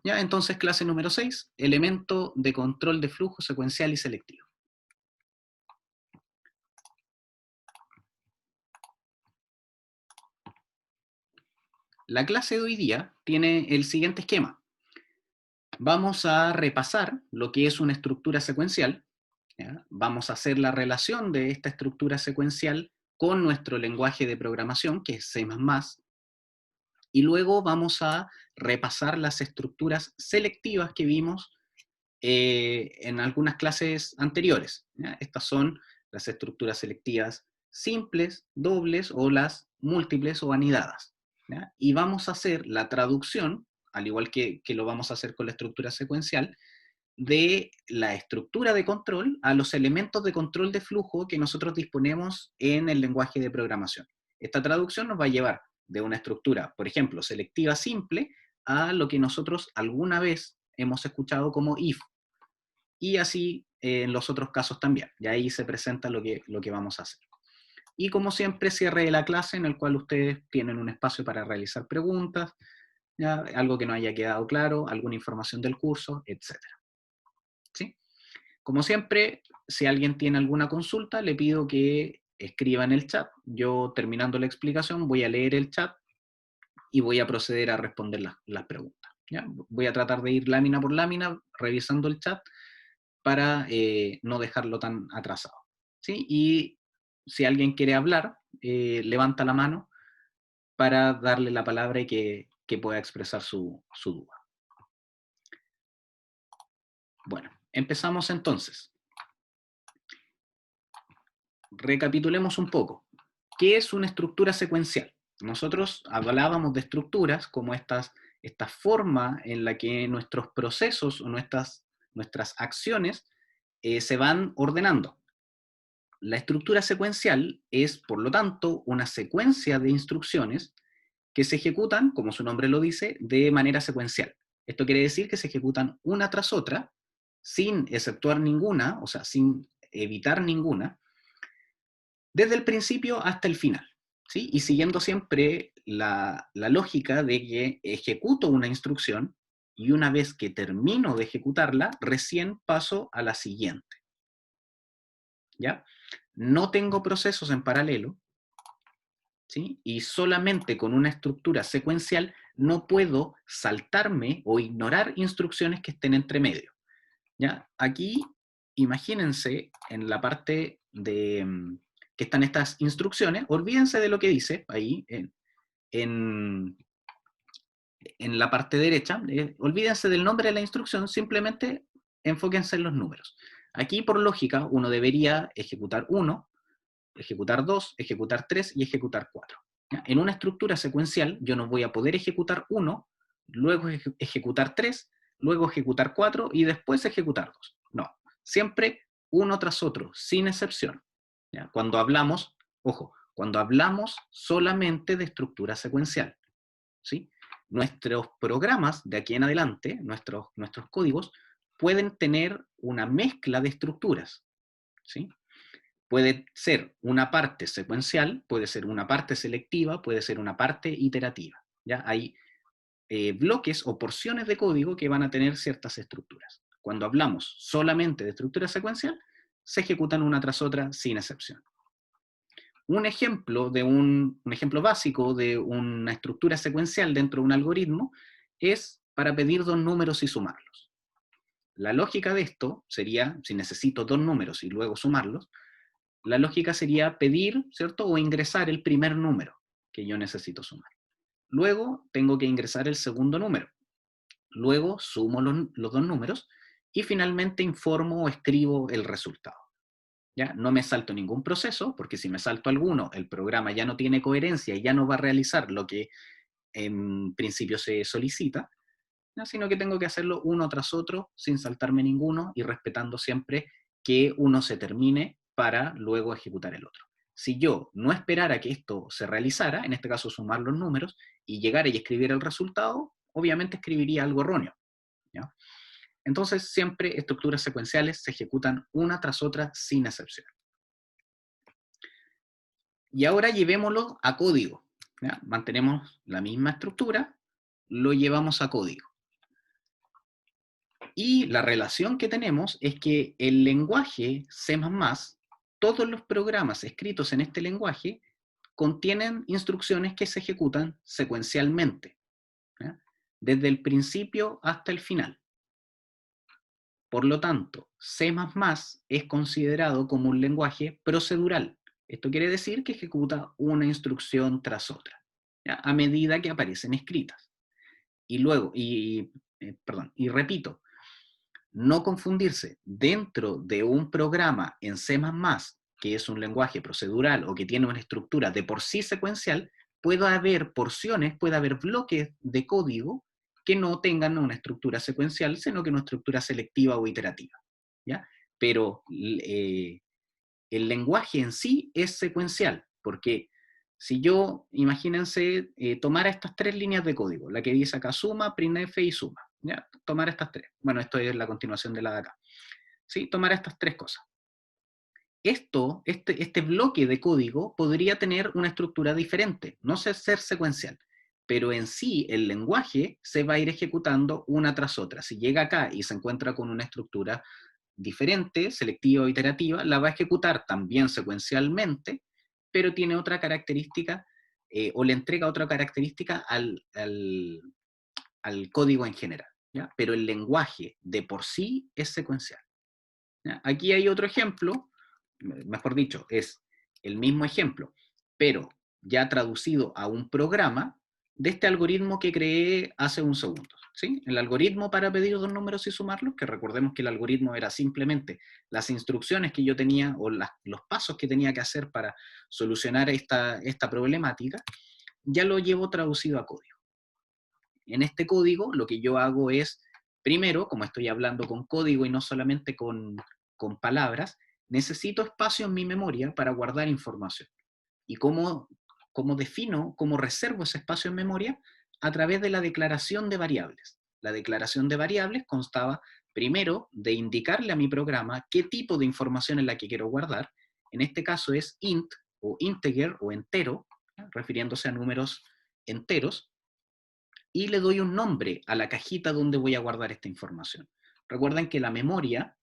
¿Ya? Entonces, clase número 6, elemento de control de flujo secuencial y selectivo. La clase de hoy día tiene el siguiente esquema. Vamos a repasar lo que es una estructura secuencial, ¿ya? Vamos a hacer la relación de esta estructura secuencial con nuestro lenguaje de programación, que es C++, y luego vamos a repasar las estructuras selectivas que vimos en algunas clases anteriores, ¿ya? Estas son las estructuras selectivas simples, dobles o las múltiples o anidadas, ¿ya? Y vamos a hacer la traducción, al igual que lo vamos a hacer con la estructura secuencial, de la estructura de control a los elementos de control de flujo que nosotros disponemos en el lenguaje de programación. Esta traducción nos va a llevar de una estructura, por ejemplo, selectiva simple, a lo que nosotros alguna vez hemos escuchado como if, y así en los otros casos también. Y ahí se presenta lo que vamos a hacer. Y como siempre, cierre de la clase en el cual ustedes tienen un espacio para realizar preguntas, ¿ya? Algo que no haya quedado claro, alguna información del curso, etc. ¿Sí? Como siempre, si alguien tiene alguna consulta, le pido que escriba en el chat. Yo, terminando la explicación, voy a leer el chat y voy a proceder a responder las preguntas. ¿Ya? Voy a tratar de ir lámina por lámina, revisando el chat, para no dejarlo tan atrasado. ¿Sí? Y si alguien quiere hablar, levanta la mano para darle la palabra y que pueda expresar su duda. Bueno, empezamos entonces. Recapitulemos un poco. ¿Qué es una estructura secuencial? Nosotros hablábamos de estructuras como esta forma en la que nuestros procesos o nuestras acciones se van ordenando. La estructura secuencial es, por lo tanto, una secuencia de instrucciones que se ejecutan, como su nombre lo dice, de manera secuencial. Esto quiere decir que se ejecutan una tras otra, sin exceptuar ninguna, o sea, sin evitar ninguna, desde el principio hasta el final, ¿sí? Y siguiendo siempre la lógica de que ejecuto una instrucción y una vez que termino de ejecutarla, recién paso a la siguiente, ¿ya? No tengo procesos en paralelo, ¿sí? Y solamente con una estructura secuencial no puedo saltarme o ignorar instrucciones que estén entre medio, ¿ya? Aquí, imagínense en la parte de que están estas instrucciones, olvídense de lo que dice ahí en, en la parte derecha, olvídense del nombre de la instrucción, simplemente enfóquense en los números. Aquí, por lógica, uno debería ejecutar 1, ejecutar 2, ejecutar 3 y ejecutar 4. ¿Ya? En una estructura secuencial, yo no voy a poder ejecutar 1, luego ejecutar 3, luego ejecutar 4 y después ejecutar 2. No, siempre uno tras otro, sin excepción. ¿Ya? Cuando hablamos, ojo, cuando hablamos solamente de estructura secuencial, ¿sí? Nuestros programas de aquí en adelante, nuestros códigos, pueden tener una mezcla de estructuras, ¿sí? Puede ser una parte secuencial, puede ser una parte selectiva, puede ser una parte iterativa. ¿Ya? Hay bloques o porciones de código que van a tener ciertas estructuras. Cuando hablamos solamente de estructura secuencial, se ejecutan una tras otra sin excepción. Un ejemplo básico de una estructura secuencial dentro de un algoritmo es para pedir dos números y sumarlos. La lógica de esto sería, si necesito dos números y luego sumarlos, la lógica sería pedir, ¿cierto? O ingresar el primer número que yo necesito sumar. Luego tengo que ingresar el segundo número. Luego sumo los dos números y finalmente informo o escribo el resultado. ¿Ya? No me salto ningún proceso, porque si me salto alguno, el programa ya no tiene coherencia y ya no va a realizar lo que en principio se solicita, ¿no? Sino que tengo que hacerlo uno tras otro sin saltarme ninguno y respetando siempre que uno se termine para luego ejecutar el otro. Si yo no esperara que esto se realizara, en este caso sumar los números, y llegara y escribiera el resultado, obviamente escribiría algo erróneo, ¿ya? Entonces siempre estructuras secuenciales se ejecutan una tras otra sin excepción. Y ahora llevémoslo a código, ¿ya? Mantenemos la misma estructura, lo llevamos a código. Y la relación que tenemos es que el lenguaje C++, todos los programas escritos en este lenguaje contienen instrucciones que se ejecutan secuencialmente, ¿ya? Desde el principio hasta el final. Por lo tanto, C++ es considerado como un lenguaje procedural. Esto quiere decir que ejecuta una instrucción tras otra, ¿ya? A medida que aparecen escritas. Y luego, y repito, no confundirse dentro de un programa en C++, que es un lenguaje procedural o que tiene una estructura de por sí secuencial, puede haber porciones, puede haber bloques de código que no tengan una estructura secuencial, sino que una estructura selectiva o iterativa, ¿ya? Pero el lenguaje en sí es secuencial, porque si yo, imagínense, tomara estas tres líneas de código, la que dice acá suma, printf y suma, ¿ya? Tomar estas tres. Bueno, esto es la continuación de la de acá. ¿Sí? Tomar estas tres cosas. Este bloque de código podría tener una estructura diferente, no ser secuencial, pero en sí el lenguaje se va a ir ejecutando una tras otra. Si llega acá y se encuentra con una estructura diferente, selectiva o iterativa, la va a ejecutar también secuencialmente, pero tiene otra característica o le entrega otra característica al código en general, ¿ya? Pero el lenguaje de por sí es secuencial, ¿ya? Aquí hay otro ejemplo, mejor dicho, es el mismo ejemplo, pero ya traducido a un programa de este algoritmo que creé hace un segundo, ¿sí? El algoritmo para pedir dos números y sumarlos, que recordemos que el algoritmo era simplemente las instrucciones que yo tenía o los pasos que tenía que hacer para solucionar esta problemática, ya lo llevo traducido a código. En este código lo que yo hago es, primero, como estoy hablando con código y no solamente con palabras, necesito espacio en mi memoria para guardar información. ¿Y cómo defino, cómo reservo ese espacio en memoria? A través de la declaración de variables. La declaración de variables constaba primero de indicarle a mi programa qué tipo de información es la que quiero guardar. En este caso es int o integer o entero, ¿ya? Refiriéndose a números enteros, y le doy un nombre a la cajita donde voy a guardar esta información. Recuerden que la memoria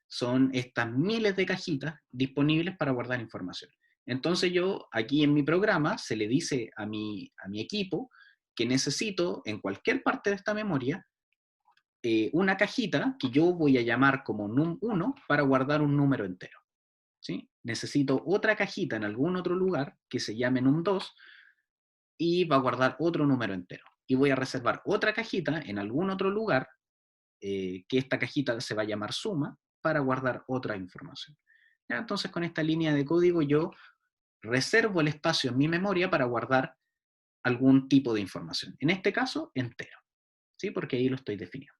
son estas miles de cajitas disponibles para guardar información. Entonces yo aquí en mi programa se le dice a mi equipo que necesito en cualquier parte de esta memoria una cajita que yo voy a llamar como num1 para guardar un número entero, ¿sí? Necesito otra cajita en algún otro lugar que se llame num2 y va a guardar otro número entero. Y voy a reservar otra cajita en algún otro lugar, que esta cajita se va a llamar suma, para guardar otra información. ¿Ya? Entonces con esta línea de código yo reservo el espacio en mi memoria para guardar algún tipo de información. En este caso, entero, ¿sí? Porque ahí lo estoy definiendo.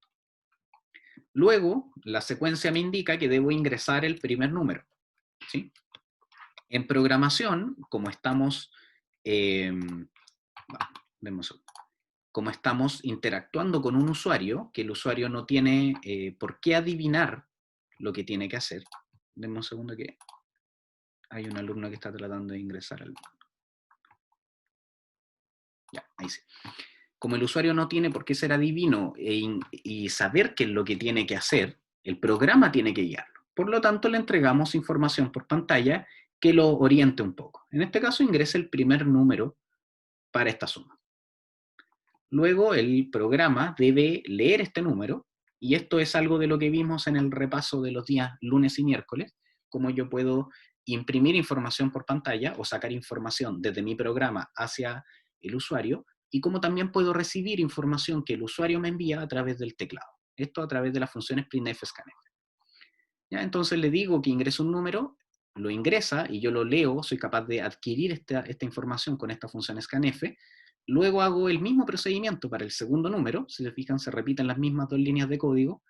Luego, la secuencia me indica que debo ingresar el primer número, ¿sí? En programación, como estamos... como estamos interactuando con un usuario, que el usuario no tiene por qué adivinar lo que tiene que hacer. Denme un segundo que hay un alumno que está tratando de ingresar al... Ya, ahí sí. Como el usuario no tiene por qué ser adivino y saber qué es lo que tiene que hacer, el programa tiene que guiarlo. Por lo tanto, le entregamos información por pantalla que lo oriente un poco. En este caso, ingresa el primer número para esta suma. Luego el programa debe leer este número, y esto es algo de lo que vimos en el repaso de los días lunes y miércoles, cómo yo puedo imprimir información por pantalla o sacar información desde mi programa hacia el usuario, y cómo también puedo recibir información que el usuario me envía a través del teclado. Esto a través de las funciones printf, scanf. ¿Ya? Entonces le digo que ingrese un número, lo ingresa y yo lo leo, soy capaz de adquirir esta información con esta función scanf. Luego hago el mismo procedimiento para el segundo número, si se fijan se repiten las mismas dos líneas de código,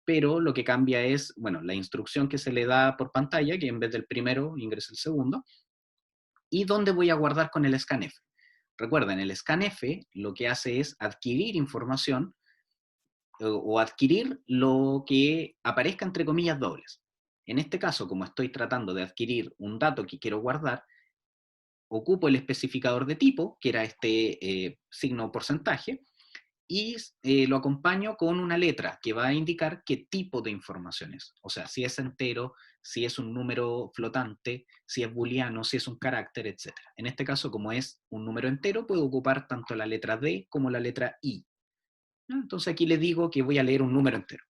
pero lo que cambia es, bueno, la instrucción que se le da por pantalla, que en vez del primero ingresa el segundo, y dónde voy a guardar con el scanf. Recuerden, el scanf lo que hace es adquirir información o adquirir lo que aparezca entre comillas dobles. En este caso, como estoy tratando de adquirir un dato que quiero guardar, ocupo el especificador de tipo, que era este signo porcentaje, y lo acompaño con una letra que va a indicar qué tipo de información es. O sea, si es entero, si es un número flotante, si es booleano, si es un carácter, etc. En este caso, como es un número entero, puedo ocupar tanto la letra D como la letra I. Entonces aquí le digo que voy a leer un número entero.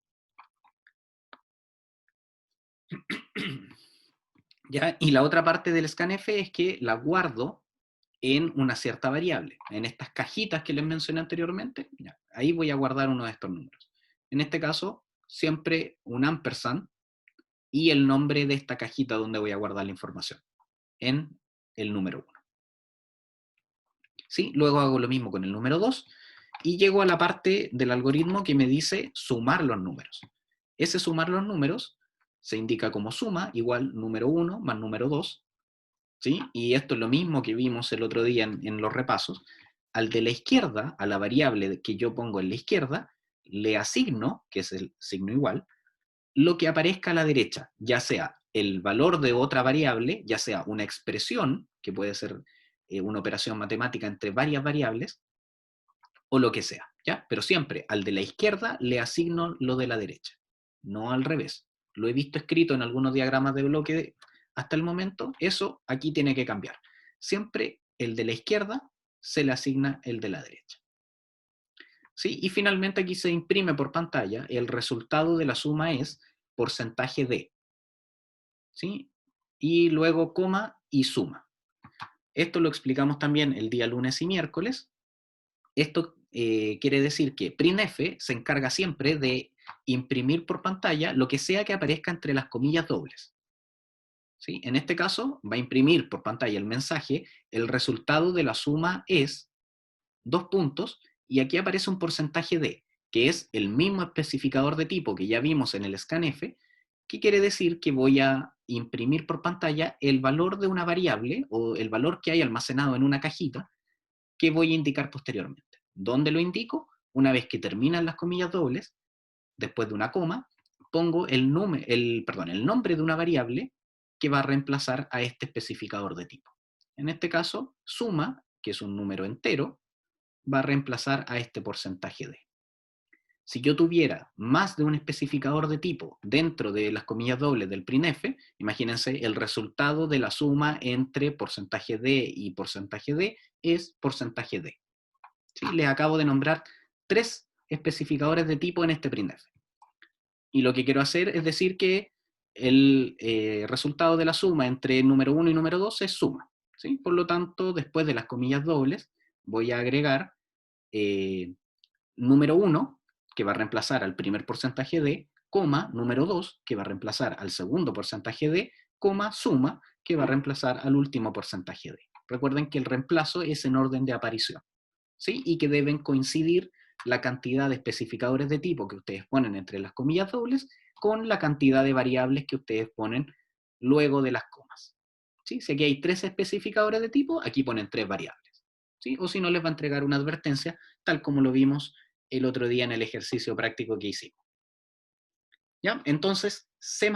¿Ya? Y la otra parte del scanf es que la guardo en una cierta variable. En estas cajitas que les mencioné anteriormente, ya, ahí voy a guardar uno de estos números. En este caso, siempre un ampersand y el nombre de esta cajita donde voy a guardar la información, en el número 1. ¿Sí? Luego hago lo mismo con el número 2 y llego a la parte del algoritmo que me dice sumar los números. Ese sumar los números se indica como suma igual número 1 más número 2, ¿sí? Y esto es lo mismo que vimos el otro día en los repasos. Al de la izquierda, a la variable que yo pongo en la izquierda, le asigno, que es el signo igual, lo que aparezca a la derecha, ya sea el valor de otra variable, ya sea una expresión, que puede ser una operación matemática entre varias variables, o lo que sea, ¿ya? Pero siempre al de la izquierda le asigno lo de la derecha, no al revés. Lo he visto escrito en algunos diagramas de bloque hasta el momento, eso aquí tiene que cambiar. Siempre el de la izquierda se le asigna el de la derecha. ¿Sí? Y finalmente aquí se imprime por pantalla, el resultado de la suma es porcentaje de, ¿sí? Y luego coma y suma. Esto lo explicamos también el día lunes y miércoles. Esto quiere decir que printf se encarga siempre de imprimir por pantalla lo que sea que aparezca entre las comillas dobles. ¿Sí? En este caso va a imprimir por pantalla el mensaje, el resultado de la suma es, dos puntos, y aquí aparece un porcentaje de, que es el mismo especificador de tipo que ya vimos en el scanf, que quiere decir que voy a imprimir por pantalla el valor de una variable o el valor que hay almacenado en una cajita que voy a indicar posteriormente. ¿Dónde lo indico? Una vez que terminan las comillas dobles, después de una coma, pongo el nombre de una variable que va a reemplazar a este especificador de tipo. En este caso, suma, que es un número entero, va a reemplazar a este porcentaje de. Si yo tuviera más de un especificador de tipo dentro de las comillas dobles del printf, imagínense el resultado de la suma entre porcentaje de y porcentaje de es porcentaje de. ¿Sí? Les acabo de nombrar 3 especificadores de tipo en este printf. Y lo que quiero hacer es decir que el resultado de la suma entre número 1 y número 2 es suma. ¿Sí? Por lo tanto, después de las comillas dobles, voy a agregar número 1, que va a reemplazar al primer porcentaje de, coma, número 2, que va a reemplazar al segundo porcentaje de, coma, suma, que va a reemplazar al último porcentaje de. Recuerden que el reemplazo es en orden de aparición, ¿sí? Y que deben coincidir la cantidad de especificadores de tipo que ustedes ponen entre las comillas dobles con la cantidad de variables que ustedes ponen luego de las comas. ¿Sí? Si aquí hay 3 especificadores de tipo, aquí ponen 3 variables. ¿Sí? O si no, les va a entregar una advertencia, tal como lo vimos el otro día en el ejercicio práctico que hicimos. ¿Ya? Entonces, C++,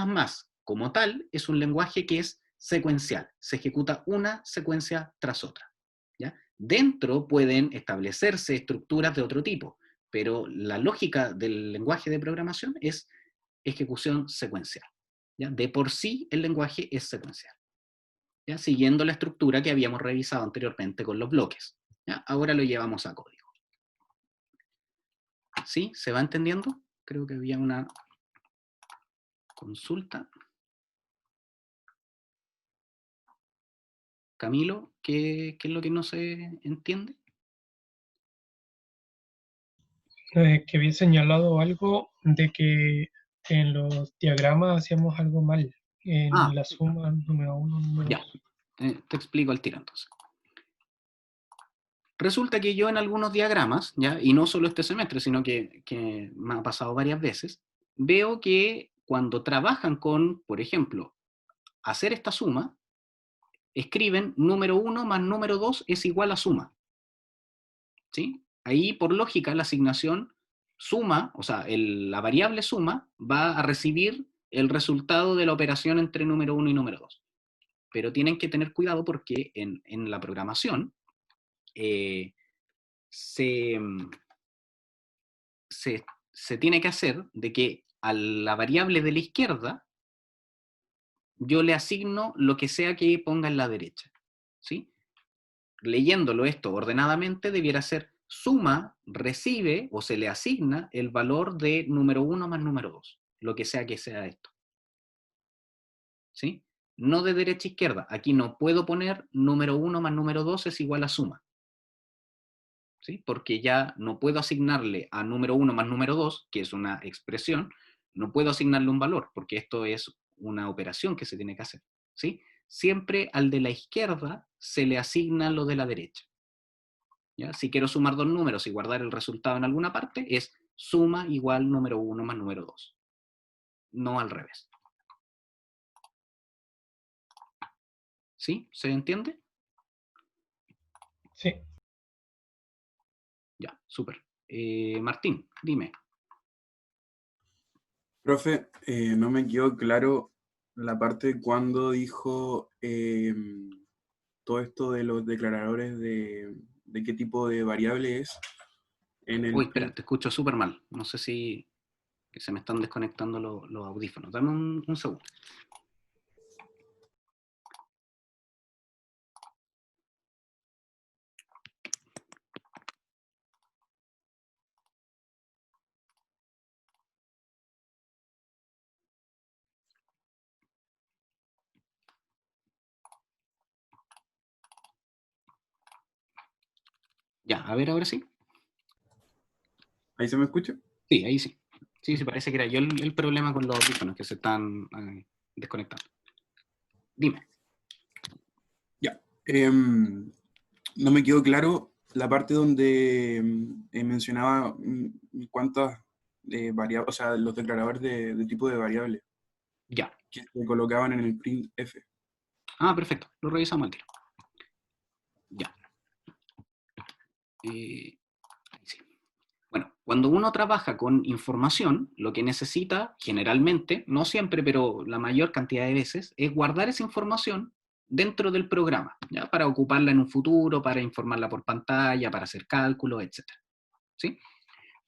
como tal, es un lenguaje que es secuencial. Se ejecuta una secuencia tras otra. ¿Ya? Dentro pueden establecerse estructuras de otro tipo, pero la lógica del lenguaje de programación es ejecución secuencial. ¿Ya? De por sí, el lenguaje es secuencial, ¿ya? Siguiendo la estructura que habíamos revisado anteriormente con los bloques. ¿Ya? Ahora lo llevamos a código. ¿Sí? ¿Se va entendiendo? Creo que había una consulta. Camilo, ¿qué es lo que no se entiende? Que había señalado algo de que en los diagramas hacíamos algo mal, Ah, en la suma número 1, número ya. 2. Te explico al tiro entonces. Resulta que yo en algunos diagramas, ¿ya? Y no solo este semestre, sino que me ha pasado varias veces, veo que cuando trabajan con, por ejemplo, hacer esta suma, escriben número 1 más número 2 es igual a suma. ¿Sí? Ahí, por lógica, la asignación suma, o sea, la variable suma va a recibir el resultado de la operación entre número 1 y número 2. Pero tienen que tener cuidado porque en la programación se se tiene que hacer de que a la variable de la izquierda yo le asigno lo que sea que ponga en la derecha, ¿sí? Leyéndolo esto ordenadamente, debiera ser suma, recibe o se le asigna el valor de número 1 más número 2, lo que sea esto, ¿sí? No de derecha a izquierda. Aquí no puedo poner número 1 más número 2 es igual a suma, ¿sí? Porque ya no puedo asignarle a número 1 más número 2, que es una expresión, no puedo asignarle un valor, porque esto es una operación que se tiene que hacer, ¿sí? Siempre al de la izquierda se le asigna lo de la derecha, ¿ya? Si quiero sumar dos números y guardar el resultado en alguna parte, es suma igual número 1 más número 2, no al revés. ¿Sí? ¿Se entiende? Sí, Ya, súper. Martín, dime. Profe, no me quedó claro la parte cuando dijo todo esto de los declaradores de qué tipo de variable es en Uy, el espera, print. te escucho súper mal. No sé si que se me están desconectando los audífonos. Dame un segundo. Ya, a ver, ahora sí. ¿Ahí se me escucha? Sí, ahí sí. Sí, sí, parece que era yo el problema con los audífonos que se están desconectando. Dime. Ya. No me quedó claro la parte donde mencionaba cuántas variables, o sea, los declaradores de tipo de variable Ya. que se colocaban en el print F. Ah, perfecto. Lo revisamos al tiro. Ya. Ahí sí. Bueno, cuando uno trabaja con información, lo que necesita generalmente, no siempre, pero la mayor cantidad de veces, es guardar esa información dentro del programa, ¿ya? Para ocuparla en un futuro, para informarla por pantalla, para hacer cálculos, etc. ¿Sí?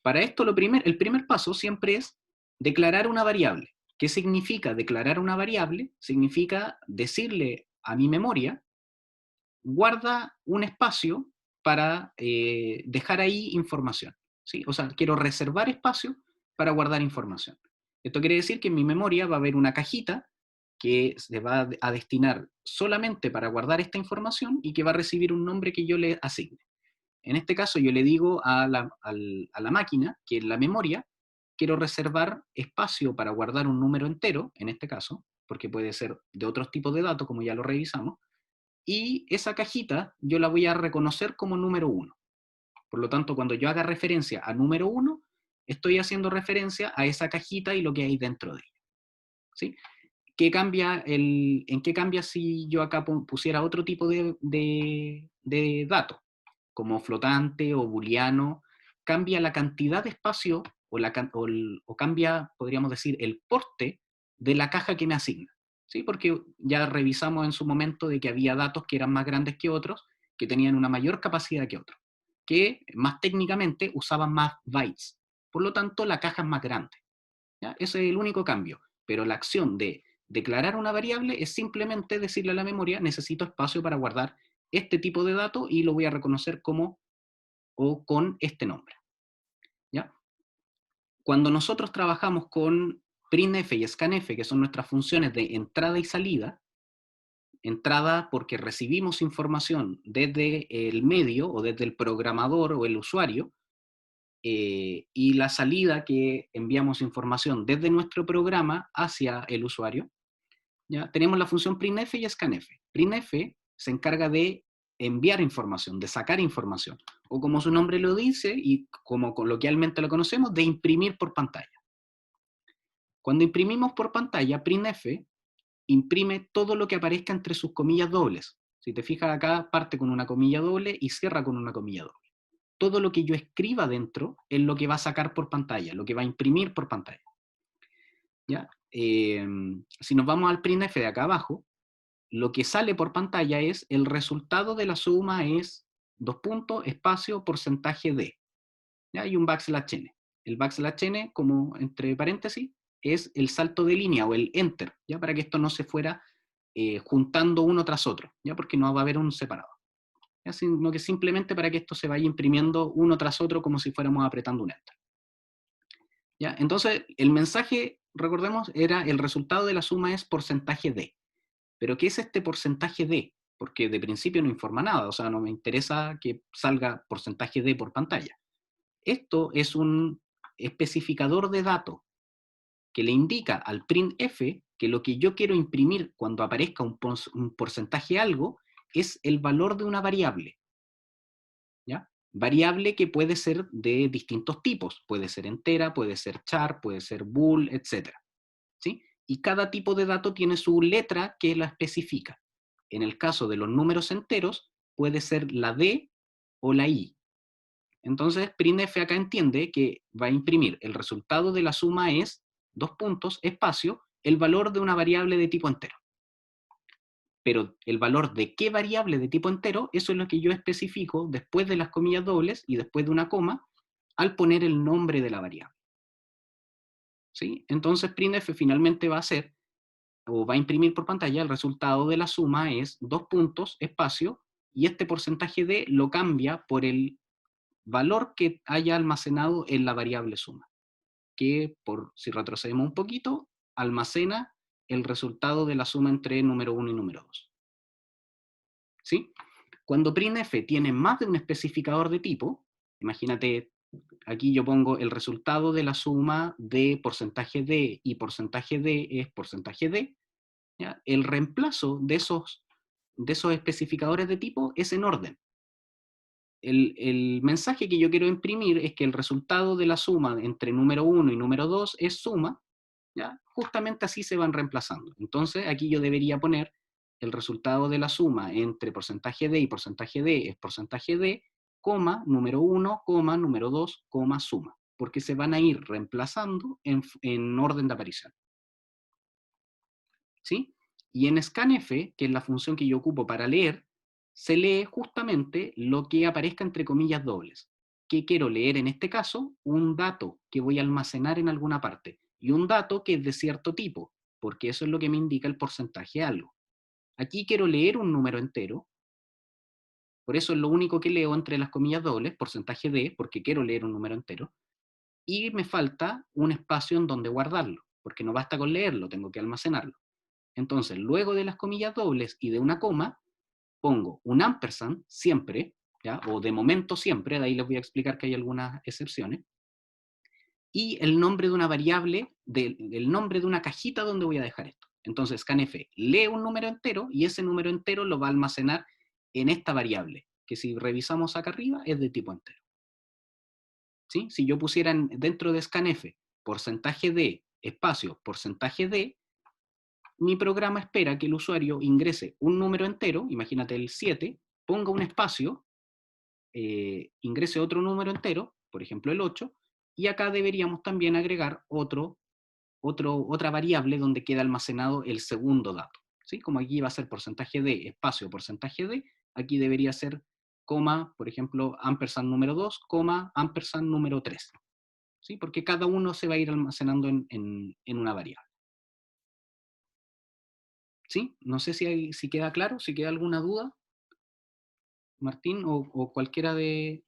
Para esto el primer paso siempre es declarar una variable. ¿Qué significa declarar una variable? Significa decirle a mi memoria, guarda un espacio para dejar ahí información, ¿sí? O sea, quiero reservar espacio para guardar información. Esto quiere decir que en mi memoria va a haber una cajita que se va a destinar solamente para guardar esta información y que va a recibir un nombre que yo le asigne. En este caso yo le digo a la máquina que en la memoria quiero reservar espacio para guardar un número entero, en este caso, porque puede ser de otros tipos de datos, como ya lo revisamos, y esa cajita yo la voy a reconocer como número 1. Por lo tanto, cuando yo haga referencia a número 1, estoy haciendo referencia a esa cajita y lo que hay dentro de ella, ¿sí? ¿En qué cambia si yo acá pusiera otro tipo de dato, como flotante o booleano? Cambia la cantidad de espacio o cambia, podríamos decir, el porte de la caja que me asigna, ¿sí? Porque ya revisamos en su momento de que había datos que eran más grandes que otros, que tenían una mayor capacidad que otros, que más técnicamente usaban más bytes. Por lo tanto, la caja es más grande, ¿ya? Ese es el único cambio. Pero la acción de declarar una variable es simplemente decirle a la memoria, necesito espacio para guardar este tipo de datos y lo voy a reconocer como o con este nombre, ¿ya? Cuando nosotros trabajamos con printf y scanf, que son nuestras funciones de entrada y salida, entrada porque recibimos información desde el medio o desde el programador o el usuario, y la salida que enviamos información desde nuestro programa hacia el usuario, ¿ya? Tenemos la función printf y scanf. Printf se encarga de enviar información, de sacar información, o como su nombre lo dice, y como coloquialmente lo conocemos, de imprimir por pantalla. Cuando imprimimos por pantalla, printf imprime todo lo que aparezca entre sus comillas dobles. Si te fijas acá, parte con una comilla doble y cierra con una comilla doble. Todo lo que yo escriba dentro es lo que va a sacar por pantalla, lo que va a imprimir por pantalla, ¿ya? Si nos vamos al printf de acá abajo, lo que sale por pantalla es el resultado de la suma es 2 puntos, espacio, porcentaje de, ¿ya? Y un backslash n. El \n, como entre paréntesis, es el salto de línea o el enter, ¿ya? Para que esto no se fuera juntando uno tras otro, ¿ya? Porque no va a haber un separado, ¿ya? Sino que simplemente para que esto se vaya imprimiendo uno tras otro como si fuéramos apretando un enter, ¿ya? Entonces, el mensaje, recordemos, era el resultado de la suma es porcentaje de. ¿Pero qué es este porcentaje de? Porque de principio no informa nada, o sea, no me interesa que salga porcentaje de por pantalla. Esto es un especificador de dato que le indica al printf que lo que yo quiero imprimir cuando aparezca un porcentaje algo es el valor de una variable, ¿ya? Variable que puede ser de distintos tipos, puede ser entera, puede ser char, puede ser bool, etc. ¿Sí? Y cada tipo de dato tiene su letra que la especifica. En el caso de los números enteros, puede ser la D o la I. Entonces, printf acá entiende que va a imprimir el resultado de la suma es, dos puntos, espacio, el valor de una variable de tipo entero. Pero el valor de qué variable de tipo entero, eso es lo que yo especifico después de las comillas dobles y después de una coma, al poner el nombre de la variable. ¿Sí? Entonces, printf finalmente va a hacer, o va a imprimir por pantalla, el resultado de la suma es, dos puntos, espacio, y este porcentaje de lo cambia por el valor que haya almacenado en la variable suma, que si retrocedemos un poquito, almacena el resultado de la suma entre número 1 y número 2. ¿Sí? Cuando printf tiene más de un especificador de tipo, imagínate, aquí yo pongo el resultado de la suma de porcentaje de y porcentaje de es porcentaje de, ¿ya? El reemplazo de esos especificadores de tipo es en orden. El mensaje que yo quiero imprimir es que el resultado de la suma entre número 1 y número 2 es suma, ¿ya? Justamente así se van reemplazando. Entonces aquí yo debería poner el resultado de la suma entre porcentaje de y porcentaje de es porcentaje de, coma, número 1, coma, número 2, coma, suma, porque se van a ir reemplazando en orden de aparición. ¿Sí? Y en scanf, que es la función que yo ocupo para leer, se lee justamente lo que aparezca entre comillas dobles. ¿Qué quiero leer en este caso? Un dato que voy a almacenar en alguna parte, y un dato que es de cierto tipo, porque eso es lo que me indica el porcentaje de algo. Aquí quiero leer un número entero, por eso es lo único que leo entre las comillas dobles, porcentaje de, porque quiero leer un número entero, y me falta un espacio en donde guardarlo, porque no basta con leerlo, tengo que almacenarlo. Entonces, luego de las comillas dobles y de una coma, pongo un ampersand siempre, ¿ya? O de momento siempre, de ahí les voy a explicar que hay algunas excepciones, y el nombre de una variable, el nombre de una cajita donde voy a dejar esto. Entonces, scanf lee un número entero y ese número entero lo va a almacenar en esta variable, que si revisamos acá arriba es de tipo entero. ¿Sí? Si yo pusiera dentro de scanf porcentaje de, espacio, porcentaje de, mi programa espera que el usuario ingrese un número entero, imagínate el 7, ponga un espacio, ingrese otro número entero, por ejemplo el 8, y acá deberíamos también agregar otra variable donde queda almacenado el segundo dato. ¿Sí? Como aquí va a ser porcentaje de, espacio, porcentaje de, aquí debería ser coma, por ejemplo, ampersand número 2, coma, ampersand número 3. ¿Sí? Porque cada uno se va a ir almacenando en una variable. ¿Sí? No sé si queda claro, si queda alguna duda, Martín, o cualquiera de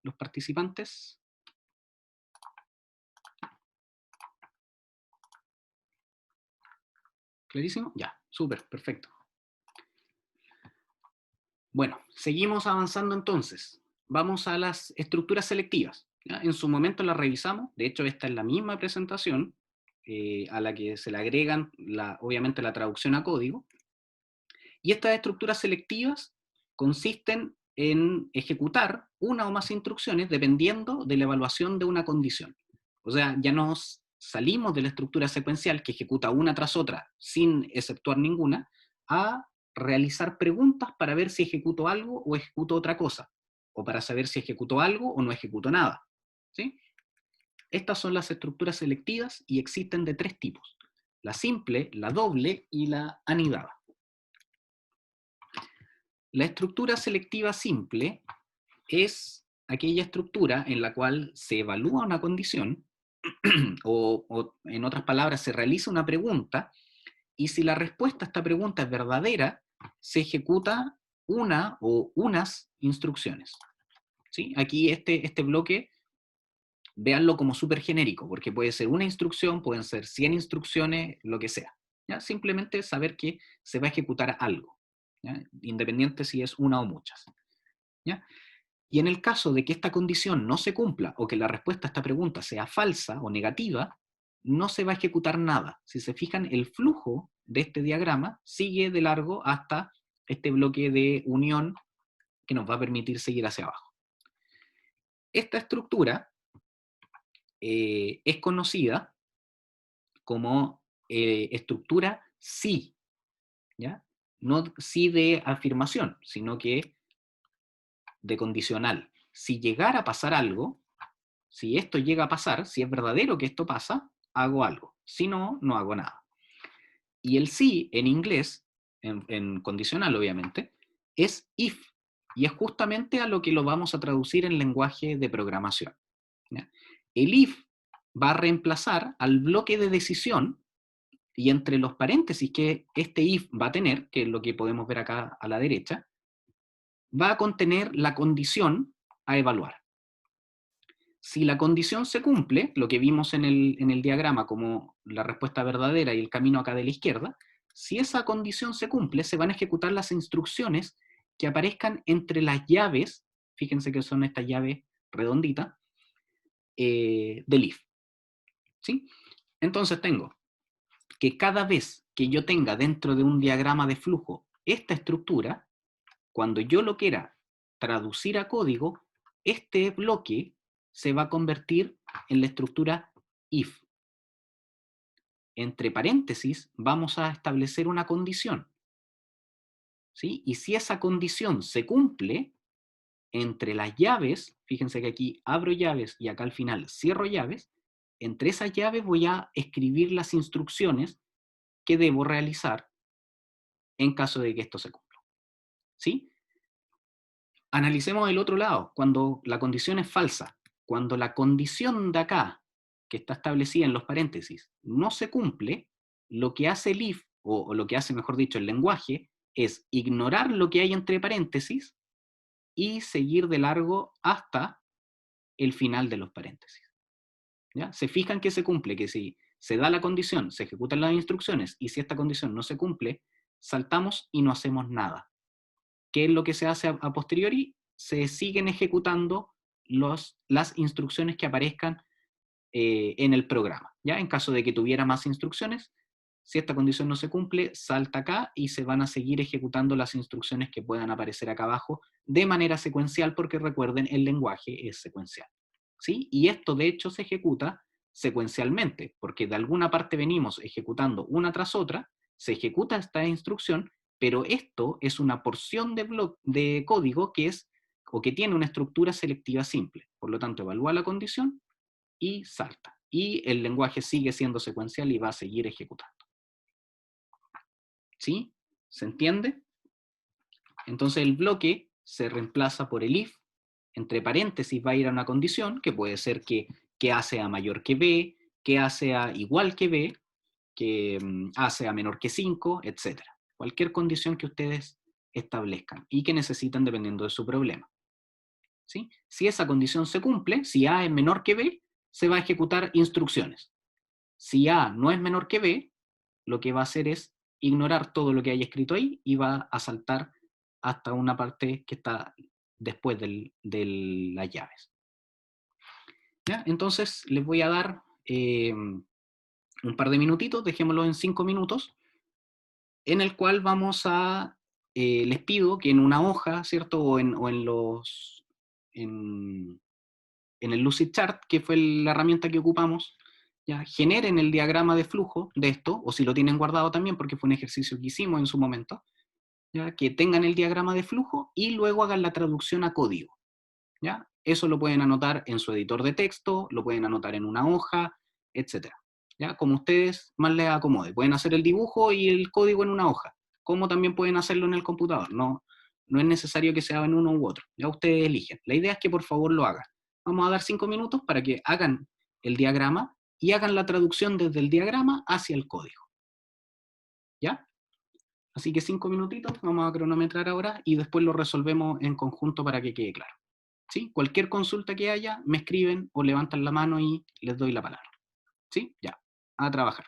los participantes. ¿Clarísimo? Ya, súper, perfecto. Bueno, seguimos avanzando entonces. Vamos a las estructuras selectivas. ¿Ya? En su momento las revisamos, de hecho esta es la misma presentación, a la que se le agregan, obviamente, la traducción a código. Y estas estructuras selectivas consisten en ejecutar una o más instrucciones dependiendo de la evaluación de una condición. O sea, ya nos salimos de la estructura secuencial que ejecuta una tras otra sin exceptuar ninguna, a realizar preguntas para ver si ejecuto algo o ejecuto otra cosa, o para saber si ejecuto algo o no ejecuto nada. ¿Sí? Estas son las estructuras selectivas y existen de tres tipos: la simple, la doble y la anidada. La estructura selectiva simple es aquella estructura en la cual se evalúa una condición, o en otras palabras, se realiza una pregunta, y si la respuesta a esta pregunta es verdadera, se ejecuta una o unas instrucciones. ¿Sí? Aquí este bloque, véanlo como súper genérico, porque puede ser una instrucción, pueden ser 100 instrucciones, lo que sea. ¿Ya? Simplemente saber que se va a ejecutar algo, ¿ya? Independiente si es una o muchas. ¿Ya? Y en el caso de que esta condición no se cumpla, o que la respuesta a esta pregunta sea falsa o negativa, no se va a ejecutar nada. Si se fijan, el flujo de este diagrama sigue de largo hasta este bloque de unión que nos va a permitir seguir hacia abajo. Esta estructura es conocida como estructura sí, ¿ya? No sí de afirmación, sino que de condicional. Si llegara a pasar algo, si esto llega a pasar, si es verdadero que esto pasa, hago algo. Si no, no hago nada. Y el sí en inglés, en condicional obviamente, es if. Y es justamente a lo que lo vamos a traducir en lenguaje de programación, ¿ya? El if va a reemplazar al bloque de decisión, y entre los paréntesis que este if va a tener, que es lo que podemos ver acá a la derecha, va a contener la condición a evaluar. Si la condición se cumple, lo que vimos en el diagrama como la respuesta verdadera y el camino acá de la izquierda, si esa condición se cumple, se van a ejecutar las instrucciones que aparezcan entre las llaves, fíjense que son estas llaves redonditas, del if. ¿Sí? Entonces tengo que cada vez que yo tenga dentro de un diagrama de flujo esta estructura, cuando yo lo quiera traducir a código, este bloque se va a convertir en la estructura if. Entre paréntesis vamos a establecer una condición, ¿sí? Y si esa condición se cumple, entre las llaves, fíjense que aquí abro llaves y acá al final cierro llaves, entre esas llaves voy a escribir las instrucciones que debo realizar en caso de que esto se cumpla, ¿sí? Analicemos el otro lado, cuando la condición es falsa. Cuando la condición de acá, que está establecida en los paréntesis, no se cumple, lo que hace el if, o lo que hace, mejor dicho, el lenguaje, es ignorar lo que hay entre paréntesis y seguir de largo hasta el final de los paréntesis. ¿Ya? Se fijan que se cumple, que si se da la condición, se ejecutan las instrucciones, y si esta condición no se cumple, saltamos y no hacemos nada. ¿Qué es lo que se hace a posteriori? Se siguen ejecutando las instrucciones que aparezcan en el programa. ¿Ya? En caso de que tuviera más instrucciones, si esta condición no se cumple, salta acá y se van a seguir ejecutando las instrucciones que puedan aparecer acá abajo de manera secuencial, porque recuerden, el lenguaje es secuencial. ¿Sí? Y esto de hecho se ejecuta secuencialmente, porque de alguna parte venimos ejecutando una tras otra, se ejecuta esta instrucción, pero esto es una porción de código que es, o que tiene una estructura selectiva simple. Por lo tanto, evalúa la condición y salta. Y el lenguaje sigue siendo secuencial y va a seguir ejecutando. ¿Sí? ¿Se entiende? Entonces el bloque se reemplaza por el if, entre paréntesis va a ir a una condición, que puede ser que A sea mayor que B, que A sea igual que B, que A sea menor que 5, etc. Cualquier condición que ustedes establezcan y que necesitan dependiendo de su problema. ¿Sí? Si esa condición se cumple, si A es menor que B, se va a ejecutar instrucciones. Si A no es menor que B, lo que va a hacer es ignorar todo lo que hay escrito ahí y va a saltar hasta una parte que está después de las llaves. ¿Ya? Entonces les voy a dar un par de minutitos, dejémoslo en 5 minutos, en el cual vamos a, les pido que en una hoja, ¿cierto? O en el Lucidchart, que fue la herramienta que ocupamos, ¿ya? Generen el diagrama de flujo de esto, o si lo tienen guardado también, porque fue un ejercicio que hicimos en su momento, ¿ya? Que tengan el diagrama de flujo y luego hagan la traducción a código, ¿ya? Eso lo pueden anotar en su editor de texto, lo pueden anotar en una hoja, etc. ¿Ya? Como ustedes más les acomode. Pueden hacer el dibujo y el código en una hoja, como también pueden hacerlo en el computador. No No es necesario que se hagan uno u otro, ya ustedes eligen. La idea es que por favor lo hagan. Vamos a dar 5 minutos para que hagan el diagrama y hagan la traducción desde el diagrama hacia el código. ¿Ya? Así que 5 minutitos, vamos a cronometrar ahora y después lo resolvemos en conjunto para que quede claro. ¿Sí? Cualquier consulta que haya, me escriben o levantan la mano y les doy la palabra. ¿Sí? Ya, a trabajar.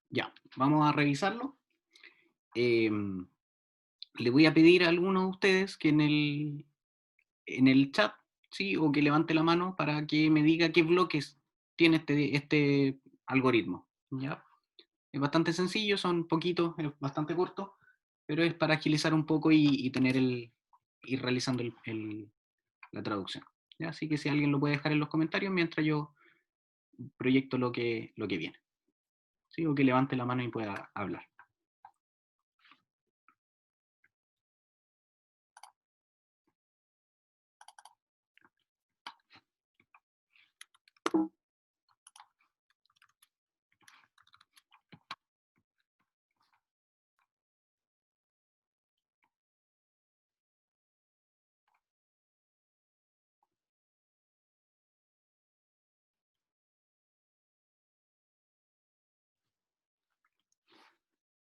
Ya, vamos a revisarlo. Le voy a pedir a alguno de ustedes que en el chat, ¿sí? O que levante la mano para que me diga qué bloques tiene este algoritmo. ¿Ya? Es bastante sencillo, son poquitos, es bastante corto, pero es para agilizar un poco y tener ir realizando la traducción. ¿Ya? Así que si alguien lo puede dejar en los comentarios mientras yo proyecto lo que viene. ¿Sí? O que levante la mano y pueda hablar.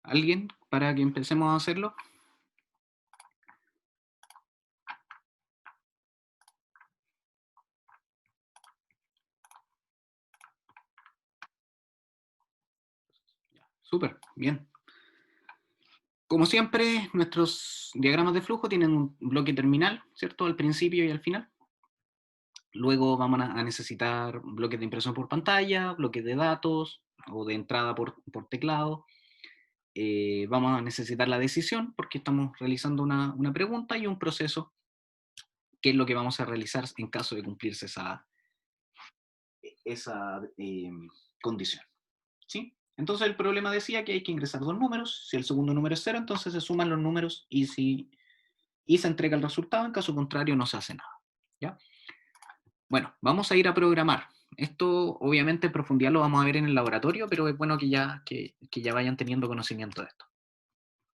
¿Alguien para que empecemos a hacerlo? Súper, bien. Como siempre, nuestros diagramas de flujo tienen un bloque terminal, ¿cierto? Al principio y al final. Luego vamos a necesitar bloques de impresión por pantalla, bloques de datos o de entrada por teclado. Vamos a necesitar la decisión porque estamos realizando una pregunta y un proceso, que es lo que vamos a realizar en caso de cumplirse esa condición. ¿Sí? Entonces el problema decía que hay que ingresar dos números. Si el segundo número es 0, entonces se suman los números y se entrega el resultado. En caso contrario, no se hace nada. ¿Ya? Bueno, vamos a ir a programar. Esto, obviamente, en profundidad lo vamos a ver en el laboratorio, pero es bueno que ya vayan teniendo conocimiento de esto.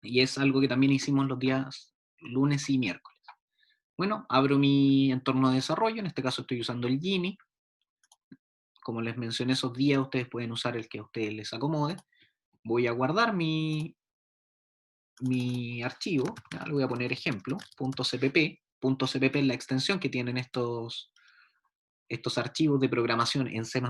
Y es algo que también hicimos los días lunes y miércoles. Bueno, abro mi entorno de desarrollo. En este caso estoy usando el Gini. Como les mencioné esos días, ustedes pueden usar el que a ustedes les acomode. Voy a guardar mi archivo, ¿ya? Le voy a poner ejemplo, .cpp. .cpp es la extensión que tienen estos archivos de programación en C++.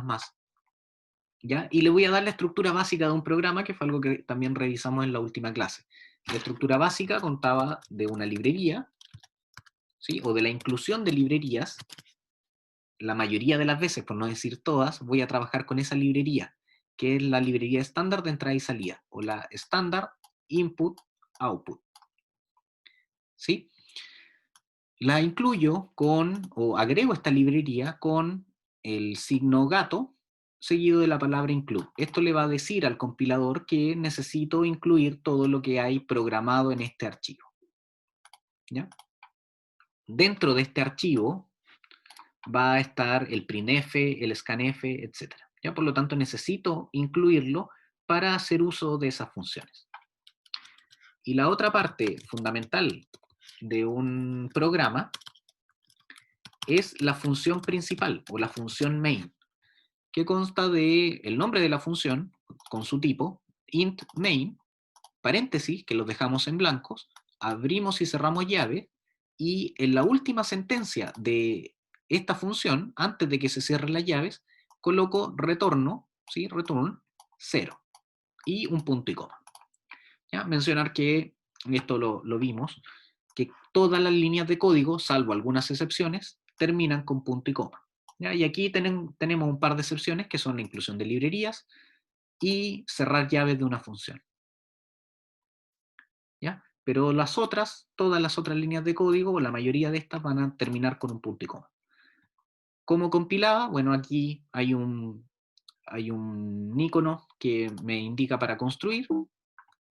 ¿Ya? Y le voy a dar la estructura básica de un programa, que fue algo que también revisamos en la última clase. La estructura básica contaba de una librería, ¿sí? O de la inclusión de librerías. La mayoría de las veces, por no decir todas, voy a trabajar con esa librería, que es la librería estándar de entrada y salida, o la estándar input-output. ¿Sí? La incluyo o agrego esta librería con el signo gato, seguido de la palabra include. Esto le va a decir al compilador que necesito incluir todo lo que hay programado en este archivo. ¿Ya? Dentro de este archivo va a estar el printf, el scanf, etc. ¿Ya? Por lo tanto, necesito incluirlo para hacer uso de esas funciones. Y la otra parte fundamental de un programa es la función principal, o la función main, que consta de el nombre de la función, con su tipo, int main, paréntesis, que los dejamos en blancos, abrimos y cerramos llave, y en la última sentencia de esta función, antes de que se cierren las llaves, coloco retorno, ¿sí? Return 0, y un punto y coma. ¿Ya? Mencionar que, esto lo vimos, que todas las líneas de código, salvo algunas excepciones, terminan con punto y coma. ¿Ya? Y aquí tenemos un par de excepciones, que son la inclusión de librerías y cerrar llaves de una función. ¿Ya? Pero todas las otras líneas de código, o la mayoría de estas, van a terminar con un punto y coma. ¿Cómo compilaba? Bueno, aquí hay un icono que me indica para construir.